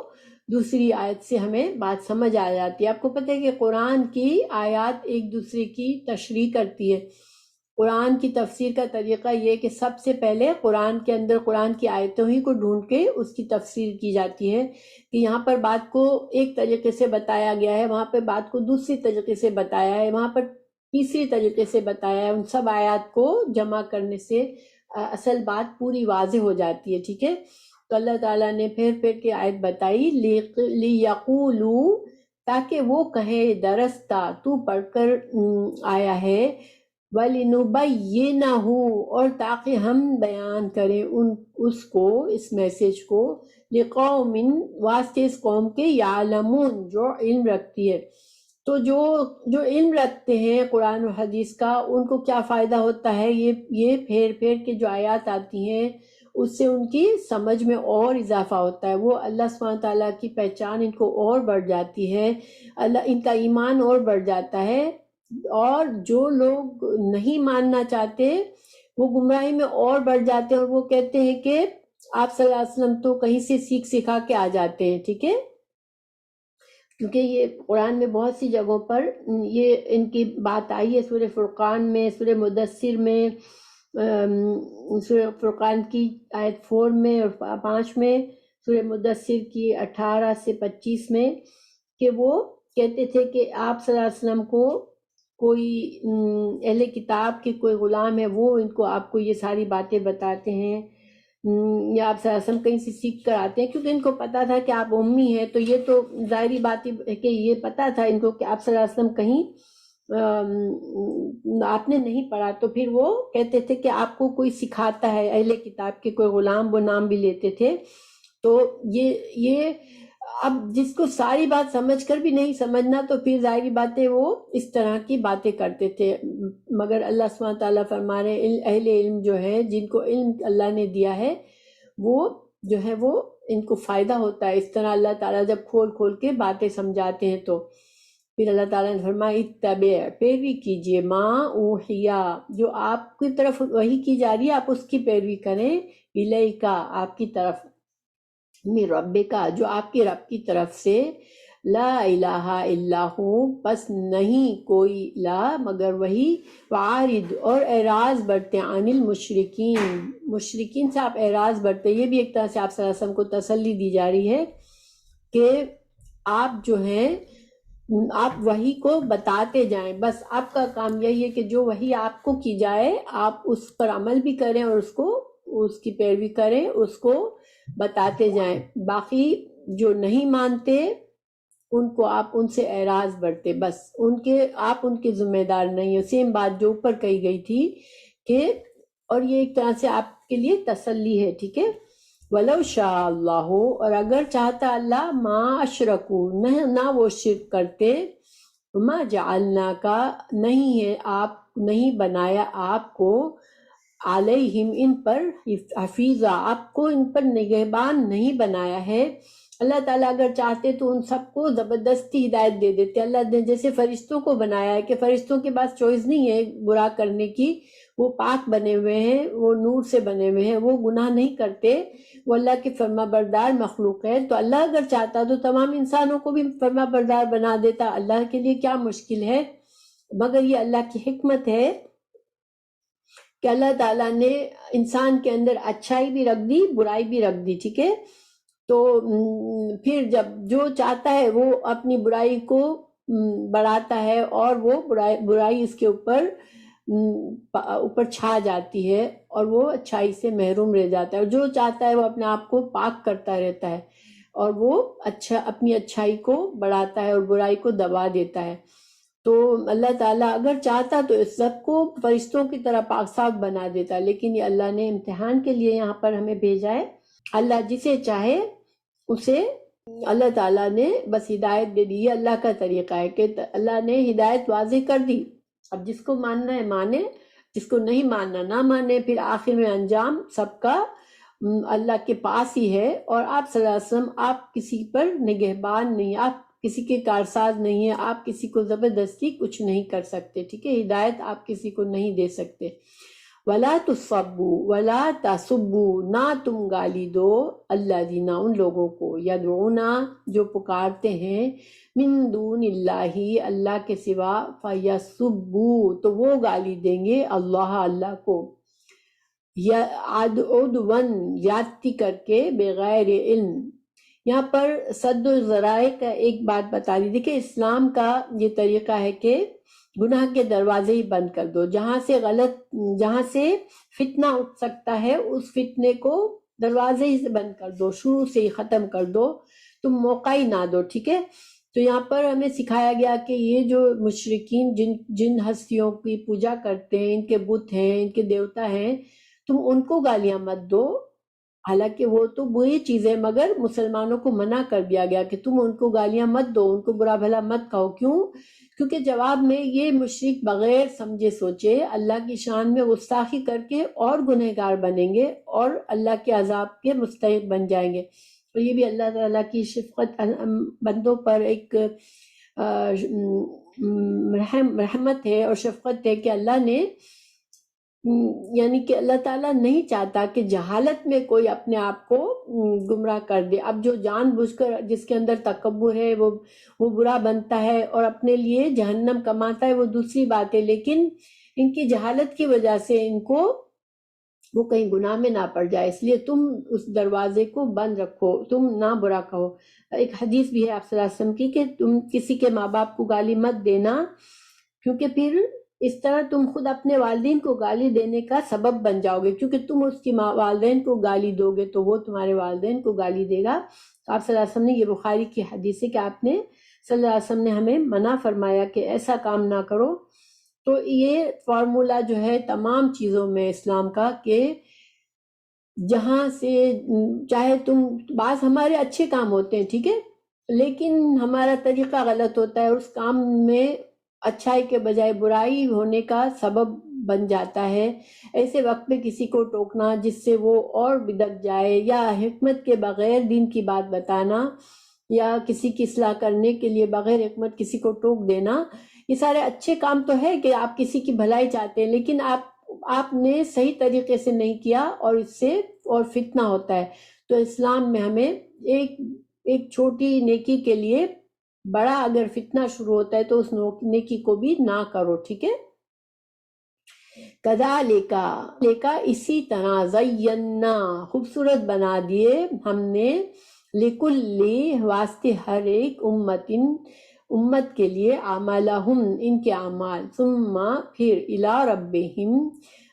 دوسری آیت سے ہمیں بات سمجھ آ جاتی ہے. آپ کو پتہ ہے کہ قرآن کی آیات ایک دوسرے کی تشریح کرتی ہے. قرآن کی تفسیر کا طریقہ یہ کہ سب سے پہلے قرآن کے اندر قرآن کی آیتوں ہی کو ڈھونڈ کے اس کی تفسیر کی جاتی ہے کہ یہاں پر بات کو ایک طریقے سے بتایا گیا ہے، وہاں پر بات کو دوسری طریقے سے بتایا ہے، وہاں پر تیسری طریقے سے بتایا ہے. ان سب آیات کو جمع کرنے سے اصل بات پوری واضح ہو جاتی ہے. ٹھیک ہے. تو اللہ تعالیٰ نے پھر کے آیت بتائی، لِيَقُولُوا، تاکہ وہ کہے، درستہ تو پڑھ کر آیا ہے، وَلِنُبَيِّنَهُ، اور تاکہ ہم بیان کریں اس کو، اس میسیج کو، لِقَوْمٍ، واسطے اس قوم کے، يَعْلَمُونَ، جو علم رکھتی ہے. تو جو علم رکھتے ہیں قرآن و حدیث کا، ان کو کیا فائدہ ہوتا ہے؟ یہ پھیر کے جو آیات آتی ہیں اس سے ان کی سمجھ میں اور اضافہ ہوتا ہے، وہ اللہ سبحانہ تعالیٰ کی پہچان ان کو اور بڑھ جاتی ہے، اللہ ان کا ایمان اور بڑھ جاتا ہے، اور جو لوگ نہیں ماننا چاہتے وہ گمراہی میں اور بڑھ جاتے ہیں، اور وہ کہتے ہیں کہ آپ صلی اللہ علیہ وسلم تو کہیں سے سیکھ سکھا کے آ جاتے ہیں، ٹھیک ہے، کیونکہ یہ قرآن میں بہت سی جگہوں پر یہ ان کی بات آئی ہے، سورہ فرقان میں، سورہ مدثر میں، سورہ فرقان کی آیت 4 میں اور 5 میں، سورہ مدثر کی 18 سے 25 میں، کہ وہ کہتے تھے کہ آپ صلی اللہ علیہ وسلم کو کوئی اہل کتاب کے کوئی غلام ہے، وہ ان کو آپ کو یہ ساری باتیں بتاتے ہیں، یا آپ صلی اللہ علیہ وسلم کہیں سے سیکھ کر آتے ہیں، کیونکہ ان کو پتا تھا کہ آپ امی ہیں، تو یہ تو ظاہری بات ہے کہ یہ پتا تھا ان کو کہ آپ صلی اللہ علیہ وسلم کہیں آپ نے نہیں پڑھا، تو پھر وہ کہتے تھے کہ آپ کو کوئی سکھاتا ہے، اہل کتاب کے کوئی غلام، وہ نام بھی لیتے تھے۔ تو یہ اب جس کو ساری بات سمجھ کر بھی نہیں سمجھنا، تو پھر ظاہری باتیں وہ اس طرح کی باتیں کرتے تھے، مگر اللہ سبحانہ تعالیٰ فرما رہے ہیں اہل علم جو ہے، جن کو علم اللہ نے دیا ہے، وہ جو ہے وہ ان کو فائدہ ہوتا ہے، اس طرح اللہ تعالیٰ جب کھول کھول کے باتیں سمجھاتے ہیں۔ تو پھر اللہ تعالیٰ نے فرمایا اتبع، پیروی کیجئے، ما اوحیا، جو آپ کی طرف وحی کی جا رہی ہے آپ اس کی پیروی کریں، الیکا، آپ کی طرف، من ربکا، جو آپ کے رب کی طرف سے، لا الہ الا ہو، بس نہیں کوئی الہ مگر وہی، وعارض، اور اعراض برتے، عن المشرکین، مشرکین سے آپ اعراض برتے۔ یہ بھی ایک طرح سے آپ صلی اللہ علیہ وسلم کو تسلی دی جا رہی ہے کہ آپ جو ہیں آپ وحی کو بتاتے جائیں، بس آپ کا کام یہی ہے کہ جو وحی آپ کو کی جائے آپ اس پر عمل بھی کریں، اور اس کی پیروی کریں، اس کو بتاتے جائیں، باقی جو نہیں مانتے ان کو آپ ان سے اعراض برتے، بس آپ ان کے ذمہ دار نہیں ہو، سیم بات جو اوپر کہی گئی تھی کہ، اور یہ ایک طرح سے آپ کے لیے تسلی ہے، ٹھیک ہے، وَلَوْ شَاءَ اللَّهُ، اور اگر چاہتا اللہ، ما اشرکوا، نہ وہ شرک کرتے، ما جعلناک، نہیں ہے آپ، نہیں بنایا آپ کو، علیہم، ان پر، حفیظہ، آپ کو ان پر نگہبان نہیں بنایا ہے۔ اللہ تعالیٰ اگر چاہتے تو ان سب کو زبردستی ہدایت دے دیتے، اللہ نے جیسے فرشتوں کو بنایا ہے کہ فرشتوں کے پاس چوائس نہیں ہے برا کرنے کی، وہ پاک بنے ہوئے ہیں، وہ نور سے بنے ہوئے ہیں، وہ گناہ نہیں کرتے، وہ اللہ کے فرما بردار مخلوق ہے، تو اللہ اگر چاہتا تو تمام انسانوں کو بھی فرما بردار بنا دیتا، اللہ کے لیے کیا مشکل ہے، مگر یہ اللہ کی حکمت ہے کہ اللہ تعالیٰ نے انسان کے اندر اچھائی بھی رکھ دی، برائی بھی رکھ دی، ٹھیک ہے، تو پھر جب جو چاہتا ہے وہ اپنی برائی کو بڑھاتا ہے، اور وہ برائی اس کے اوپر چھا جاتی ہے، اور وہ اچھائی سے محروم رہ جاتا ہے، اور جو چاہتا ہے وہ اپنے آپ کو پاک کرتا رہتا ہے، اور وہ اپنی اچھائی کو بڑھاتا ہے اور برائی کو دبا دیتا ہے۔ تو اللہ تعالیٰ اگر چاہتا تو اس سب کو فرشتوں کی طرح پاک صاف بنا دیتا، لیکن یہ اللہ نے امتحان کے لیے یہاں پر ہمیں بھیجا ہے، اللہ جسے چاہے اسے اللہ تعالیٰ نے بس ہدایت دے دی، یہ اللہ کا طریقہ ہے کہ اللہ نے ہدایت واضح کر دی، اب جس کو ماننا ہے مانے، جس کو نہیں ماننا نہ مانے، پھر آخر میں انجام سب کا اللہ کے پاس ہی ہے، اور آپ صلی اللہ علیہ وسلم، آپ کسی پر نگہبان نہیں، آپ کسی کے کارساز نہیں ہیں، آپ کسی کو زبردستی کچھ نہیں کر سکتے، ٹھیک ہے، ہدایت آپ کسی کو نہیں دے سکتے۔ وَلَا تُصَبُّوا، وَلَا تَصُبُّوا، نہ تم گالی دو، الذین، ان لوگوں کو، یدعون، جو پکارتے ہیں، من دون اللہ، اللہ کے سوا، فَيَسُبُّوا، تو وہ گالی دیں گے، اللہ کو، یا عدوان، زیادتی کر کے، بغیر علم۔ یہاں پر سد الذرائع کا ایک بات بتا دی، دیکھیں اسلام کا یہ طریقہ ہے کہ گناہ کے دروازے ہی بند کر دو، جہاں سے فتنہ اٹھ سکتا ہے اس فتنے کو دروازے ہی سے بند کر دو، شروع سے ہی ختم کر دو، تم موقع ہی نہ دو، ٹھیک ہے۔ تو یہاں پر ہمیں سکھایا گیا کہ یہ جو مشرکین جن ہستیوں کی پوجا کرتے ہیں، ان کے بت ہیں، ان کے دیوتا ہیں، تم ان کو گالیاں مت دو، حالانکہ وہ تو بری چیز ہے، مگر مسلمانوں کو منع کر دیا گیا کہ تم ان کو گالیاں مت دو، ان کو برا بھلا مت کہو، کیوں کیونکہ جواب میں یہ مشرک بغیر سمجھے سوچے اللہ کی شان میں گستاخی کر کے اور گنہگار بنیں گے اور اللہ کے عذاب کے مستحق بن جائیں گے۔ تو یہ بھی اللہ تعالیٰ کی شفقت بندوں پر ایک رحمت ہے اور شفقت ہے کہ اللہ نے یعنی کہ اللہ تعالیٰ نہیں چاہتا کہ جہالت میں کوئی اپنے آپ کو گمراہ کر دے۔ اب جو جان بوجھ کر جس کے اندر تکبر ہے وہ برا بنتا ہے اور اپنے لیے جہنم کماتا ہے، وہ دوسری بات ہے، لیکن ان کی جہالت کی وجہ سے ان کو وہ کہیں گناہ میں نہ پڑ جائے، اس لیے تم اس دروازے کو بند رکھو، تم نہ برا کہو۔ ایک حدیث بھی ہے آپ صلی اللہ علیہ وسلم کی کہ تم کسی کے ماں باپ کو گالی مت دینا، کیونکہ پھر اس طرح تم خود اپنے والدین کو گالی دینے کا سبب بن جاؤ گے، کیونکہ تم اس کی والدین کو گالی دو گے تو وہ تمہارے والدین کو گالی دے گا۔ تو آپ صلی اللہ علیہ وسلم نے، یہ بخاری کی حدیث ہے کہ آپ نے صلی اللہ علیہ وسلم نے ہمیں منع فرمایا کہ ایسا کام نہ کرو۔ تو یہ فارمولا جو ہے تمام چیزوں میں اسلام کا، کہ جہاں سے چاہے تم بعض ہمارے اچھے کام ہوتے ہیں، ٹھیک ہے، لیکن ہمارا طریقہ غلط ہوتا ہے، اس کام میں اچھائی کے بجائے برائی ہونے کا سبب بن جاتا ہے۔ ایسے وقت میں کسی کو ٹوکنا جس سے وہ اور بدک جائے، یا حکمت کے بغیر دین کی بات بتانا، یا کسی کی اصلاح کرنے کے لیے بغیر حکمت کسی کو ٹوک دینا، یہ سارے اچھے کام تو ہے کہ آپ کسی کی بھلائی چاہتے ہیں، لیکن آپ نے صحیح طریقے سے نہیں کیا اور اس سے اور فتنہ ہوتا ہے۔ تو اسلام میں ہمیں ایک چھوٹی نیکی کے لیے بڑا اگر فتنہ شروع ہوتا ہے تو اس نیکی کو بھی نہ کرو، ٹھیک ہے۔ کذالک اسی طرح زینا خوبصورت بنا دیے ہم نے، لکل واسطے ہر ایک امت کے لیے، اعمالہم ان کے اعمال، ثم پھر الی ربہم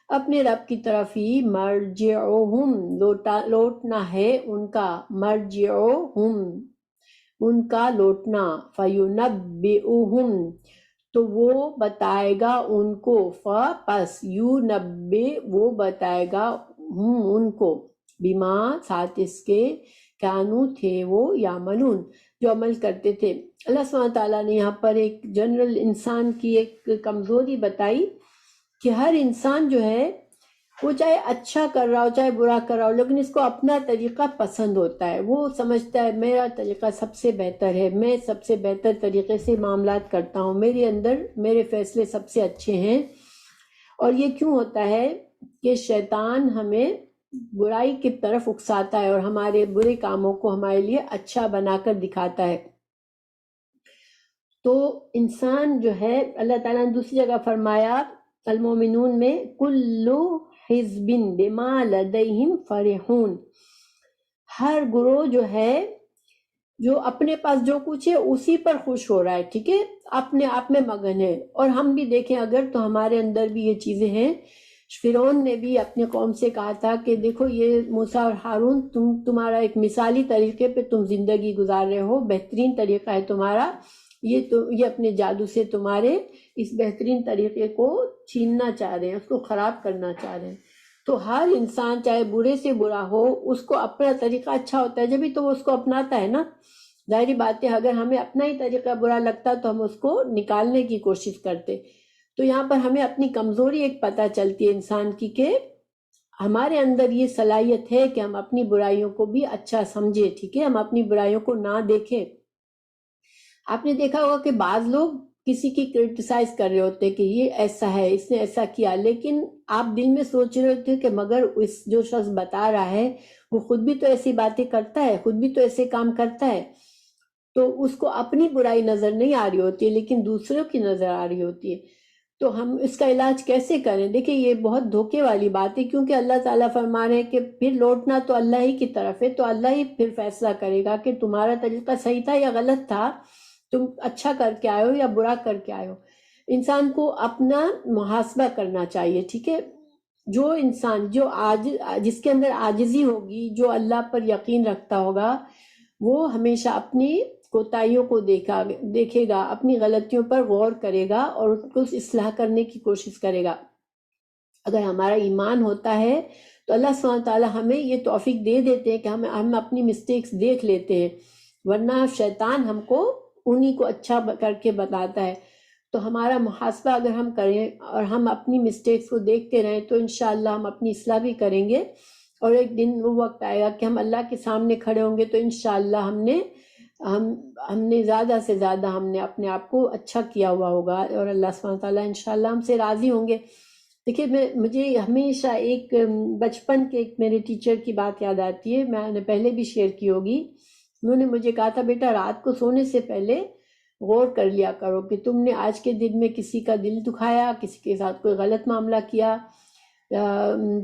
اپنے رب کی طرف ہی، مرجعہم لوٹنا ہے ان کا، مرجعہم ان کا لوٹنا، فینبئہم تو وہ بتائے گا ان کو، پس یونبئ وہ بتائے گا ہم ان کو، بما ساتھ اس کے، کانو تھے وہ، یعملون جو عمل کرتے تھے۔ اللہ سبحانہ تعالیٰ نے یہاں پر ایک جنرل انسان کی ایک کمزوری بتائی کہ ہر انسان جو ہے وہ چاہے اچھا کر رہا ہو چاہے برا کر رہا ہو، لیکن اس کو اپنا طریقہ پسند ہوتا ہے، وہ سمجھتا ہے میرا طریقہ سب سے بہتر ہے، میں سب سے بہتر طریقے سے معاملات کرتا ہوں، میرے اندر میرے فیصلے سب سے اچھے ہیں۔ اور یہ کیوں ہوتا ہے کہ شیطان ہمیں برائی کی طرف اکساتا ہے اور ہمارے برے کاموں کو ہمارے لیے اچھا بنا کر دکھاتا ہے۔ تو انسان جو ہے، اللہ تعالیٰ نے دوسری جگہ فرمایا المومنون میں، کلو حزب بما لدیہم فرحون، ہر گروہ جو ہے جو اپنے پاس جو کچھ ہے اسی پر خوش ہو رہا ہے، ٹھیک ہے، اپنے آپ میں مگن ہے۔ اور ہم بھی دیکھیں اگر تو ہمارے اندر بھی یہ چیزیں ہیں۔ فرعون نے بھی اپنی قوم سے کہا تھا کہ دیکھو یہ موسیٰ اور ہارون، تمہارا ایک مثالی طریقے پہ تم زندگی گزار رہے ہو، بہترین طریقہ ہے تمہارا، یہ اپنے جادو سے تمہارے اس بہترین طریقے کو چھیننا چاہ رہے ہیں، اس کو خراب کرنا چاہ رہے ہیں۔ تو ہر انسان چاہے برے سے برا ہو، اس کو اپنا طریقہ اچھا ہوتا ہے جبھی تو وہ اس کو اپناتا ہے نا۔ ظاہری بات ہے اگر ہمیں اپنا ہی طریقہ برا لگتا تو ہم اس کو نکالنے کی کوشش کرتے۔ تو یہاں پر ہمیں اپنی کمزوری ایک پتہ چلتی ہے انسان کی، کہ ہمارے اندر یہ صلاحیت ہے کہ ہم اپنی برائیوں کو بھی اچھا سمجھے، ٹھیک ہے، ہم اپنی برائیوں کو نہ دیکھیں۔ آپ نے دیکھا ہوگا کہ بعض لوگ کسی کی کرٹیسائز کر رہے ہوتے کہ یہ ایسا ہے، اس نے ایسا کیا، لیکن آپ دل میں سوچ رہے ہوتے کہ مگر اس جو شخص بتا رہا ہے وہ خود بھی تو ایسی باتیں کرتا ہے، خود بھی تو ایسے کام کرتا ہے، تو اس کو اپنی برائی نظر نہیں آ رہی ہوتی ہے لیکن دوسروں کی نظر آ رہی ہوتی ہے۔ تو ہم اس کا علاج کیسے کریں؟ دیکھیں یہ بہت دھوکے والی بات ہے، کیونکہ اللہ تعالیٰ فرما رہے ہیں کہ پھر لوٹنا تو اللہ ہی کی طرف ہے، تو اللہ ہی پھر فیصلہ کرے گا کہ تمہارا طریقہ صحیح تھا یا غلط تھا، تم اچھا کر کے آئے ہو یا برا کر کے آئے ہو۔ انسان کو اپنا محاسبہ کرنا چاہیے، ٹھیک ہے۔ جو انسان جس کے اندر عاجزی ہوگی، جو اللہ پر یقین رکھتا ہوگا، وہ ہمیشہ اپنی کوتاہیوں کو دیکھے گا، اپنی غلطیوں پر غور کرے گا اور اس کو اصلاح کرنے کی کوشش کرے گا۔ اگر ہمارا ایمان ہوتا ہے تو اللہ سبحانہ تعالیٰ ہمیں یہ توفیق دے دیتے ہیں کہ ہم اپنی مسٹیکس دیکھ لیتے ہیں، ورنہ شیطان ہم کو انہی کو اچھا کر کے بتاتا ہے۔ تو ہمارا محاسبہ اگر ہم کریں اور ہم اپنی مسٹیکس کو دیکھتے رہیں تو انشاءاللہ ہم اپنی اصلاح بھی کریں گے، اور ایک دن وہ وقت آئے گا کہ ہم اللہ کے سامنے کھڑے ہوں گے تو انشاءاللہ ہم نے زیادہ سے زیادہ ہم نے اپنے آپ کو اچھا کیا ہوا ہوگا، اور اللہ سبحانہ تعالیٰ انشاءاللہ ہم سے راضی ہوں گے۔ دیکھیے مجھے ہمیشہ ایک بچپن کے ایک میرے ٹیچر کی بات یاد آتی ہے، میں نے پہلے بھی شیئر کی ہوگی۔ انہوں نے مجھے کہا تھا بیٹا رات کو سونے سے پہلے غور کر لیا کرو کہ تم نے آج کے دن میں کسی کا دل دکھایا، کسی کے ساتھ کوئی غلط معاملہ کیا،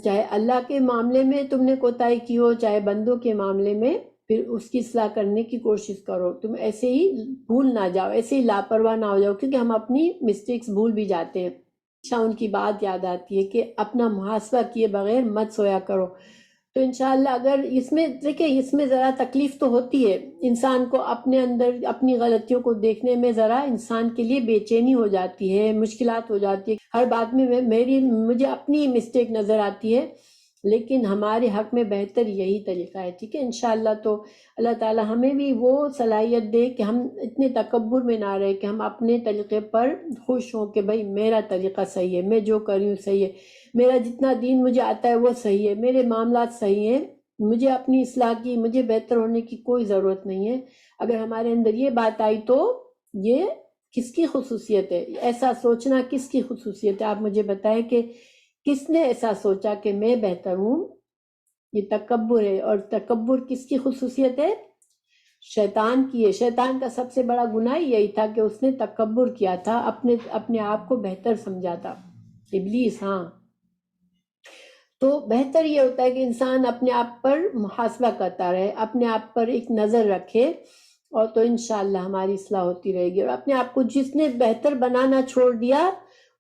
چاہے اللہ کے معاملے میں تم نے کوتاہی کی ہو چاہے بندوں کے معاملے میں، پھر اس کی اصلاح کرنے کی کوشش کرو۔ تم ایسے ہی بھول نہ جاؤ، ایسے ہی لاپرواہ نہ ہو جاؤ، کیونکہ ہم اپنی مسٹیکس بھول بھی جاتے ہیں۔ ہمیشہ ان کی بات یاد آتی ہے کہ اپنا محاسبہ کیے بغیر مت سویا کرو۔ تو انشاءاللہ اگر اس میں دیکھیں اس میں ذرا تکلیف تو ہوتی ہے، انسان کو اپنے اندر اپنی غلطیوں کو دیکھنے میں ذرا انسان کے لیے بے چینی ہو جاتی ہے، مشکلات ہو جاتی ہے، ہر بات میں مجھے اپنی مسٹیک نظر آتی ہے، لیکن ہمارے حق میں بہتر یہی طریقہ ہے، ٹھیک ہے انشاءاللہ۔ تو اللہ تعالی ہمیں بھی وہ صلاحیت دے کہ ہم اتنے تکبر میں نہ رہے کہ ہم اپنے طریقے پر خوش ہوں کہ بھئی میرا طریقہ صحیح ہے، میں جو کر رہی ہوں صحیح ہے، میرا جتنا دین مجھے آتا ہے وہ صحیح ہے، میرے معاملات صحیح ہیں، مجھے اپنی اصلاح کی، مجھے بہتر ہونے کی کوئی ضرورت نہیں ہے۔ اگر ہمارے اندر یہ بات آئی تو یہ کس کی خصوصیت ہے؟ ایسا سوچنا کس کی خصوصیت ہے؟ آپ مجھے بتائیں کہ کس نے ایسا سوچا کہ میں بہتر ہوں؟ یہ تکبر ہے، اور تکبر کس کی خصوصیت ہے؟ شیطان کی ہے۔ شیطان کا سب سے بڑا گناہ یہی تھا کہ اس نے تکبر کیا تھا، اپنے آپ کو بہتر سمجھا تھا، ابلیس۔ ہاں، تو بہتر یہ ہوتا ہے کہ انسان اپنے آپ پر محاسبہ کرتا رہے، اپنے آپ پر ایک نظر رکھے، اور تو انشاءاللہ ہماری اصلاح ہوتی رہے گی۔ اور اپنے آپ کو جس نے بہتر بنانا چھوڑ دیا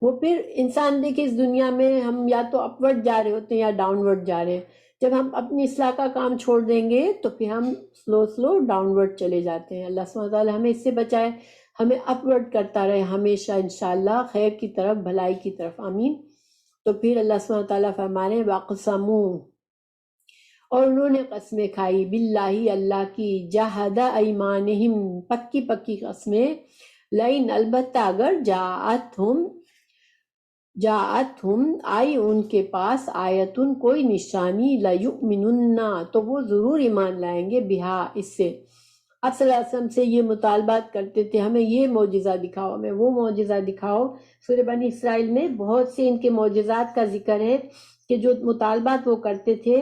وہ پھر انسان دیکھے اس دنیا میں ہم یا تو اپ ورڈ جا رہے ہوتے ہیں یا ڈاؤن ورڈ جا رہے ہیں۔ جب ہم اپنی اصلاح کا کام چھوڑ دیں گے تو پھر ہم سلو ڈاؤن ورڈ چلے جاتے ہیں۔ اللہ سبحانہ وتعالی ہمیں اس سے بچائے، ہمیں اپ ورڈ کرتا رہے ہمیشہ انشاءاللہ، خیر کی طرف، بھلائی کی طرف، آمین۔ تو پھر اللہ سبحانہ وتعالیٰ فرمانے وَاقْسَمُوا، اور انہوں نے قسمیں کھائی، باللہ اللہ کی، جَہَدَ أَيْمَانِهِمْ پکی پکی قسمیں، لَئِنْ البتہ اگر جاءتہم آئی ان کے پاس، آیتن کوئی نشانی، لَيُؤْمِنُنَّ تو وہ ضرور ایمان لائیں گے، بہا اس سے۔ آپ صلی اللہ علیہ وسلم سے یہ مطالبات کرتے تھے، ہمیں یہ معجزہ دکھاؤ، ہمیں وہ معجزہ دکھاؤ۔ سورہ بنی اسرائیل میں بہت سے ان کے معجزات کا ذکر ہے کہ جو مطالبات وہ کرتے تھے،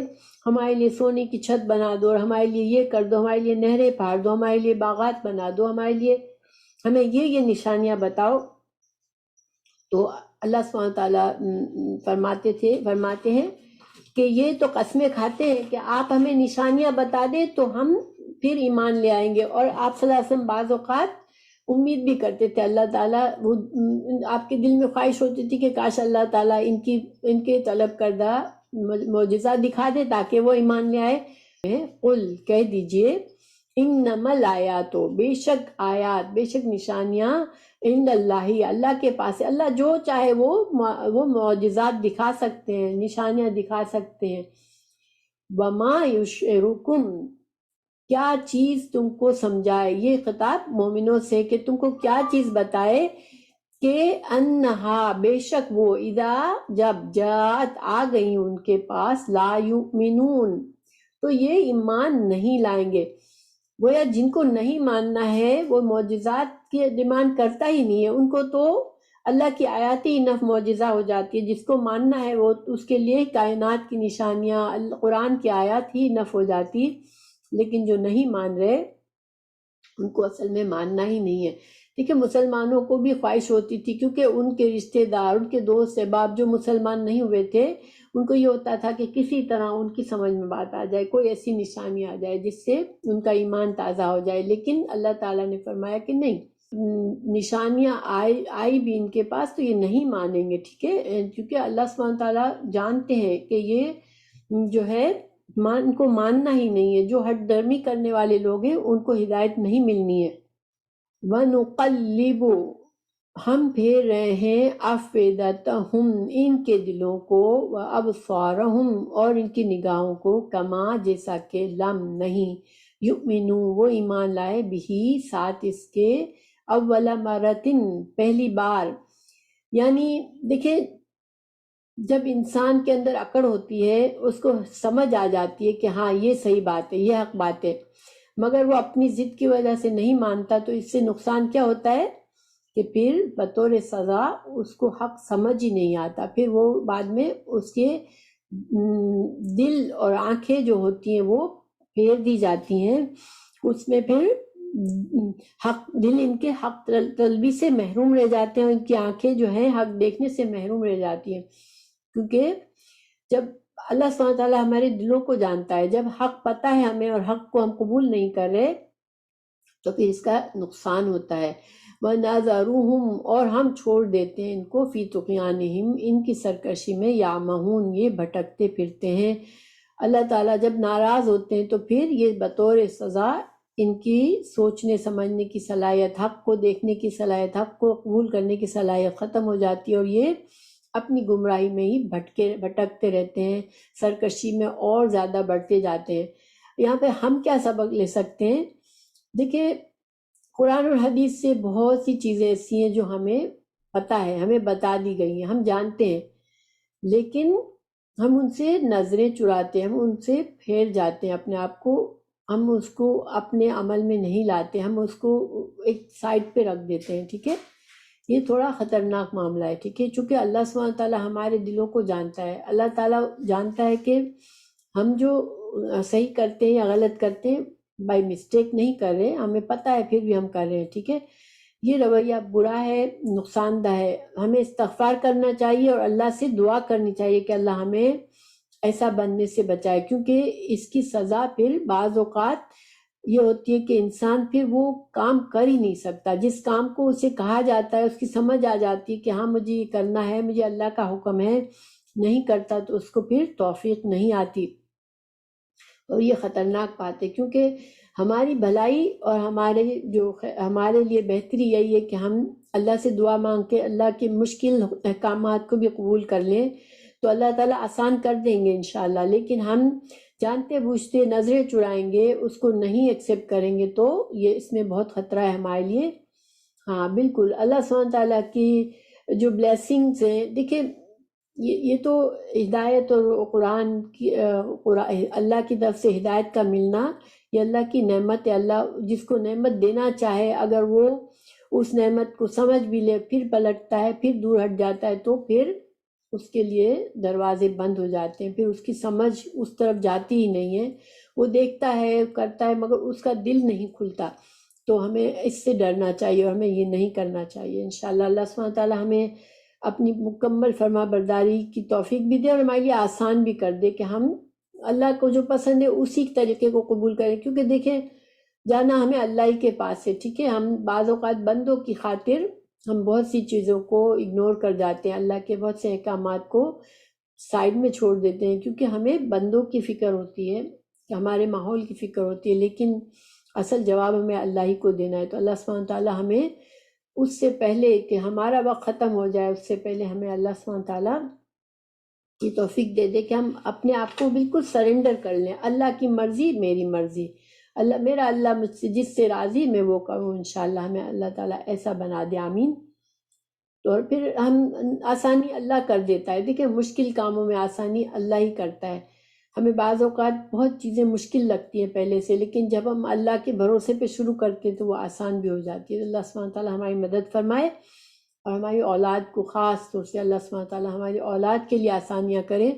ہمارے لیے سونے کی چھت بنا دو، اور ہمارے لیے یہ کر دو، ہمارے لیے نہریں پھاڑ دو، ہمارے لیے باغات بنا دو، ہمیں یہ نشانیاں بتاؤ۔ تو اللہ سبحانہ تعالیٰ فرماتے ہیں کہ یہ تو قسمیں کھاتے ہیں کہ آپ ہمیں نشانیاں بتا دیں تو ہم پھر ایمان لے آئیں گے۔ اور آپ صلی اللہ علیہ وسلم بعض اوقات امید بھی کرتے تھے، اللہ تعالیٰ آپ کے دل میں خواہش ہوتی تھی کہ کاش اللہ تعالیٰ ان کے طلب کردہ معجزہ دکھا دے تاکہ وہ ایمان لے آئے۔ قل کہہ دیجئے، انما الآیات بے شک آیات، بے شک نشانیاں، عند اللہ کے پاس ہے۔ اللہ جو چاہے وہ معجزات دکھا سکتے ہیں، نشانیاں دکھا سکتے ہیں۔ وما یشعرکم کیا چیز تم کو سمجھائے، یہ خطاب مومنوں سے کہ تم کو کیا چیز بتائے کہ انہا بے شک وہ، اذا جب جات آ گئی ان کے پاس، لا یؤمنون تو یہ ایمان نہیں لائیں گے۔ گویا جن کو نہیں ماننا ہے وہ معجزات کی ڈیمانڈ کرتا ہی نہیں ہے، ان کو تو اللہ کی آیات ہی انف معجزہ ہو جاتی ہے۔ جس کو ماننا ہے وہ اس کے لیے کائنات کی نشانیاں، قرآن کی آیات ہی انف ہو جاتی، لیکن جو نہیں مان رہے ان کو اصل میں ماننا ہی نہیں ہے۔ دیکھیں مسلمانوں کو بھی خواہش ہوتی تھی، کیونکہ ان کے رشتہ دار، ان کے دوست احباب جو مسلمان نہیں ہوئے تھے، ان کو یہ ہوتا تھا کہ کسی طرح ان کی سمجھ میں بات آ جائے، کوئی ایسی نشانی آ جائے جس سے ان کا ایمان تازہ ہو جائے، لیکن اللہ تعالیٰ نے فرمایا کہ نہیں، نشانیاں آئی بھی ان کے پاس تو یہ نہیں مانیں گے، ٹھیک ہے، کیونکہ اللہ سبحانہ تعالیٰ جانتے ہیں کہ یہ جو ہے ان کو ماننا ہی نہیں ہے، جو ہٹ درمی کرنے والے لوگ ہیں ان کو ہدایت نہیں ملنی ہے۔ وَنُقَلِّبُ ہم پھیر رہے ہیں، أَفْئِدَتَهُمْ ان کے دلوں کو، وَأَبْصَارَهُمْ اور ان کی نگاہوں کو، کما جیسا کہ لم نہیں، یؤمنو وہ ایمان لائے، بھی ساتھ اس کے، اول مرتن، پہلی بار. یعنی دیکھیں جب انسان کے اندر اکڑ ہوتی ہے اس کو سمجھ آ جاتی ہے کہ ہاں یہ صحیح بات ہے، یہ حق بات ہے، مگر وہ اپنی ضد کی وجہ سے نہیں مانتا، تو اس سے نقصان کیا ہوتا ہے کہ پھر بطور سزا اس کو حق سمجھ ہی نہیں آتا، پھر وہ بعد میں اس کے دل اور آنکھیں جو ہوتی ہیں وہ پھیر دی جاتی ہیں، اس میں پھر حق دل ان کے حق طلبی سے محروم رہ جاتے ہیں، ان کی آنکھیں جو ہیں حق دیکھنے سے محروم رہ جاتی ہیں. کیونکہ جب اللہ سبحانہ وتعالیٰ ہمارے دلوں کو جانتا ہے، جب حق پتہ ہے ہمیں اور حق کو ہم قبول نہیں کر رہے تو پھر اس کا نقصان ہوتا ہے. وَنَذَرُهُمْ، اور ہم چھوڑ دیتے ہیں ان کو فی طغیانہم، ان کی سرکشی میں، یعمہون، یہ بھٹکتے پھرتے ہیں. اللہ تعالیٰ جب ناراض ہوتے ہیں تو پھر یہ بطور سزا ان کی سوچنے سمجھنے کی صلاحیت، حق کو دیکھنے کی صلاحیت، حق کو قبول کرنے کی صلاحیت ختم ہو جاتی ہے، اور یہ اپنی گمراہی میں ہی بھٹکتے رہتے ہیں، سرکشی میں اور زیادہ بڑھتے جاتے ہیں. یہاں پہ ہم کیا سبق لے سکتے ہیں؟ دیکھیں قرآن اور حدیث سے بہت سی چیزیں ایسی ہیں جو ہمیں پتہ ہے، ہمیں بتا دی گئی ہیں، ہم جانتے ہیں، لیکن ہم ان سے نظریں چراتے ہیں، ہم ان سے پھیر جاتے ہیں اپنے آپ کو، ہم اس کو اپنے عمل میں نہیں لاتے، ہم اس کو ایک سائڈ پہ رکھ دیتے ہیں. ٹھیک ہے، یہ تھوڑا خطرناک معاملہ ہے. ٹھیک ہے، چونکہ اللہ سبحانہ تعالیٰ ہمارے دلوں کو جانتا ہے، اللہ تعالیٰ جانتا ہے کہ ہم جو صحیح کرتے ہیں یا غلط کرتے ہیں بائی مسٹیک نہیں کر رہے، ہمیں پتہ ہے پھر بھی ہم کر رہے ہیں. ٹھیک ہے، یہ رویہ برا ہے، نقصان دہ ہے. ہمیں استغفار کرنا چاہیے اور اللہ سے دعا کرنی چاہیے کہ اللہ ہمیں ایسا بننے سے بچائے، کیونکہ اس کی سزا پھر بعض اوقات یہ ہوتی ہے کہ انسان پھر وہ کام کر ہی نہیں سکتا، جس کام کو اسے کہا جاتا ہے، اس کی سمجھ آ جاتی ہے کہ ہاں مجھے یہ کرنا ہے، مجھے اللہ کا حکم ہے، نہیں کرتا تو اس کو پھر توفیق نہیں آتی. اور یہ خطرناک بات ہے، کیونکہ ہماری بھلائی اور ہمارے لیے بہتری یہی ہے کہ ہم اللہ سے دعا مانگ کے اللہ کے مشکل احکامات کو بھی قبول کر لیں تو اللہ تعالیٰ آسان کر دیں گے انشاءاللہ. لیکن ہم جانتے بوجھتے نظریں چرائیں گے، اس کو نہیں ایکسیپٹ کریں گے، تو یہ اس میں بہت خطرہ ہے ہمارے لیے. ہاں بالکل، اللہ سبحانہ تعالیٰ کی جو بلیسنگز ہیں، دیکھیں یہ تو ہدایت اور قرآن کی اللہ کی طرف سے ہدایت کا ملنا یہ اللہ کی نعمت ہے. اللہ جس کو نعمت دینا چاہے اگر وہ اس نعمت کو سمجھ بھی لے، پھر پلٹتا ہے، پھر دور ہٹ جاتا ہے، تو پھر اس کے لیے دروازے بند ہو جاتے ہیں، پھر اس کی سمجھ اس طرف جاتی ہی نہیں ہے. وہ دیکھتا ہے، کرتا ہے، مگر اس کا دل نہیں کھلتا. تو ہمیں اس سے ڈرنا چاہیے اور ہمیں یہ نہیں کرنا چاہیے. انشاءاللہ اللہ سبحانہ تعالیٰ ہمیں اپنی مکمل فرما برداری کی توفیق بھی دے اور ہمارے لیے آسان بھی کر دے کہ ہم اللہ کو جو پسند ہے اسی طریقے کو قبول کریں. کیونکہ دیکھیں جانا ہمیں اللہ ہی کے پاس ہے. ٹھیک ہے، ہم بعض اوقات بندوں کی خاطر ہم بہت سی چیزوں کو اگنور کر جاتے ہیں، اللہ کے بہت سے احکامات کو سائڈ میں چھوڑ دیتے ہیں، کیونکہ ہمیں بندوں کی فکر ہوتی ہے، ہمارے ماحول کی فکر ہوتی ہے، لیکن اصل جواب ہمیں اللہ ہی کو دینا ہے. تو اللہ سبحانہ تعالیٰ ہمیں اس سے پہلے کہ ہمارا وقت ختم ہو جائے اس سے پہلے ہمیں اللہ سبحانہ تعالیٰ کی توفیق دے دے کہ ہم اپنے آپ کو بالکل سرنڈر کر لیں. اللہ کی مرضی میری مرضی، اللہ مجھ سے جس سے راضی میں وہ کروں. انشاءاللہ ہمیں اللہ تعالیٰ ایسا بنا دے، آمین. اور پھر ہم آسانی اللہ کر دیتا ہے. دیکھیں مشکل کاموں میں آسانی اللہ ہی کرتا ہے. ہمیں بعض اوقات بہت چیزیں مشکل لگتی ہیں پہلے سے، لیکن جب ہم اللہ کے بھروسے پہ شروع کرتے ہیں تو وہ آسان بھی ہو جاتی ہے. اللہ سبحانہ تعالیٰ ہماری مدد فرمائے اور ہماری اولاد کو، خاص طور سے اللہ سبحانہ تعالیٰ ہماری اولاد کے لیے آسانیاں کرے.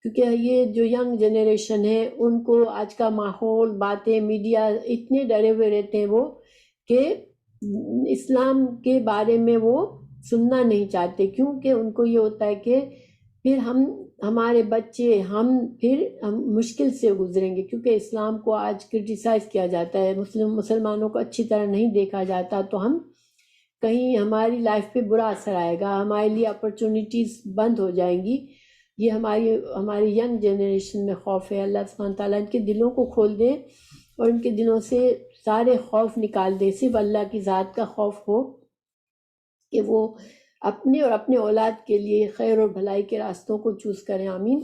کیونکہ یہ جو ینگ جنریشن ہے ان کو آج کا ماحول، باتیں، میڈیا، اتنے ڈرے ہوئے رہتے ہیں وہ کہ اسلام کے بارے میں وہ سننا نہیں چاہتے. کیونکہ ان کو یہ ہوتا ہے کہ پھر ہمارے بچے ہم مشکل سے گزریں گے، کیونکہ اسلام کو آج کرٹیسائز کیا جاتا ہے، مسلمانوں کو اچھی طرح نہیں دیکھا جاتا، تو ہم کہیں ہماری لائف پہ برا اثر آئے گا، ہمارے لیے اپرچونیٹیز بند ہو جائیں گی. یہ ہماری ینگ جنریشن میں خوف ہے. اللہ سبحانہ تعالیٰ ان کے دلوں کو کھول دے اور ان کے دلوں سے سارے خوف نکال دے، صرف اللہ کی ذات کا خوف ہو کہ وہ اپنے اور اپنے اولاد کے لیے خیر اور بھلائی کے راستوں کو چوز کریں. آمین.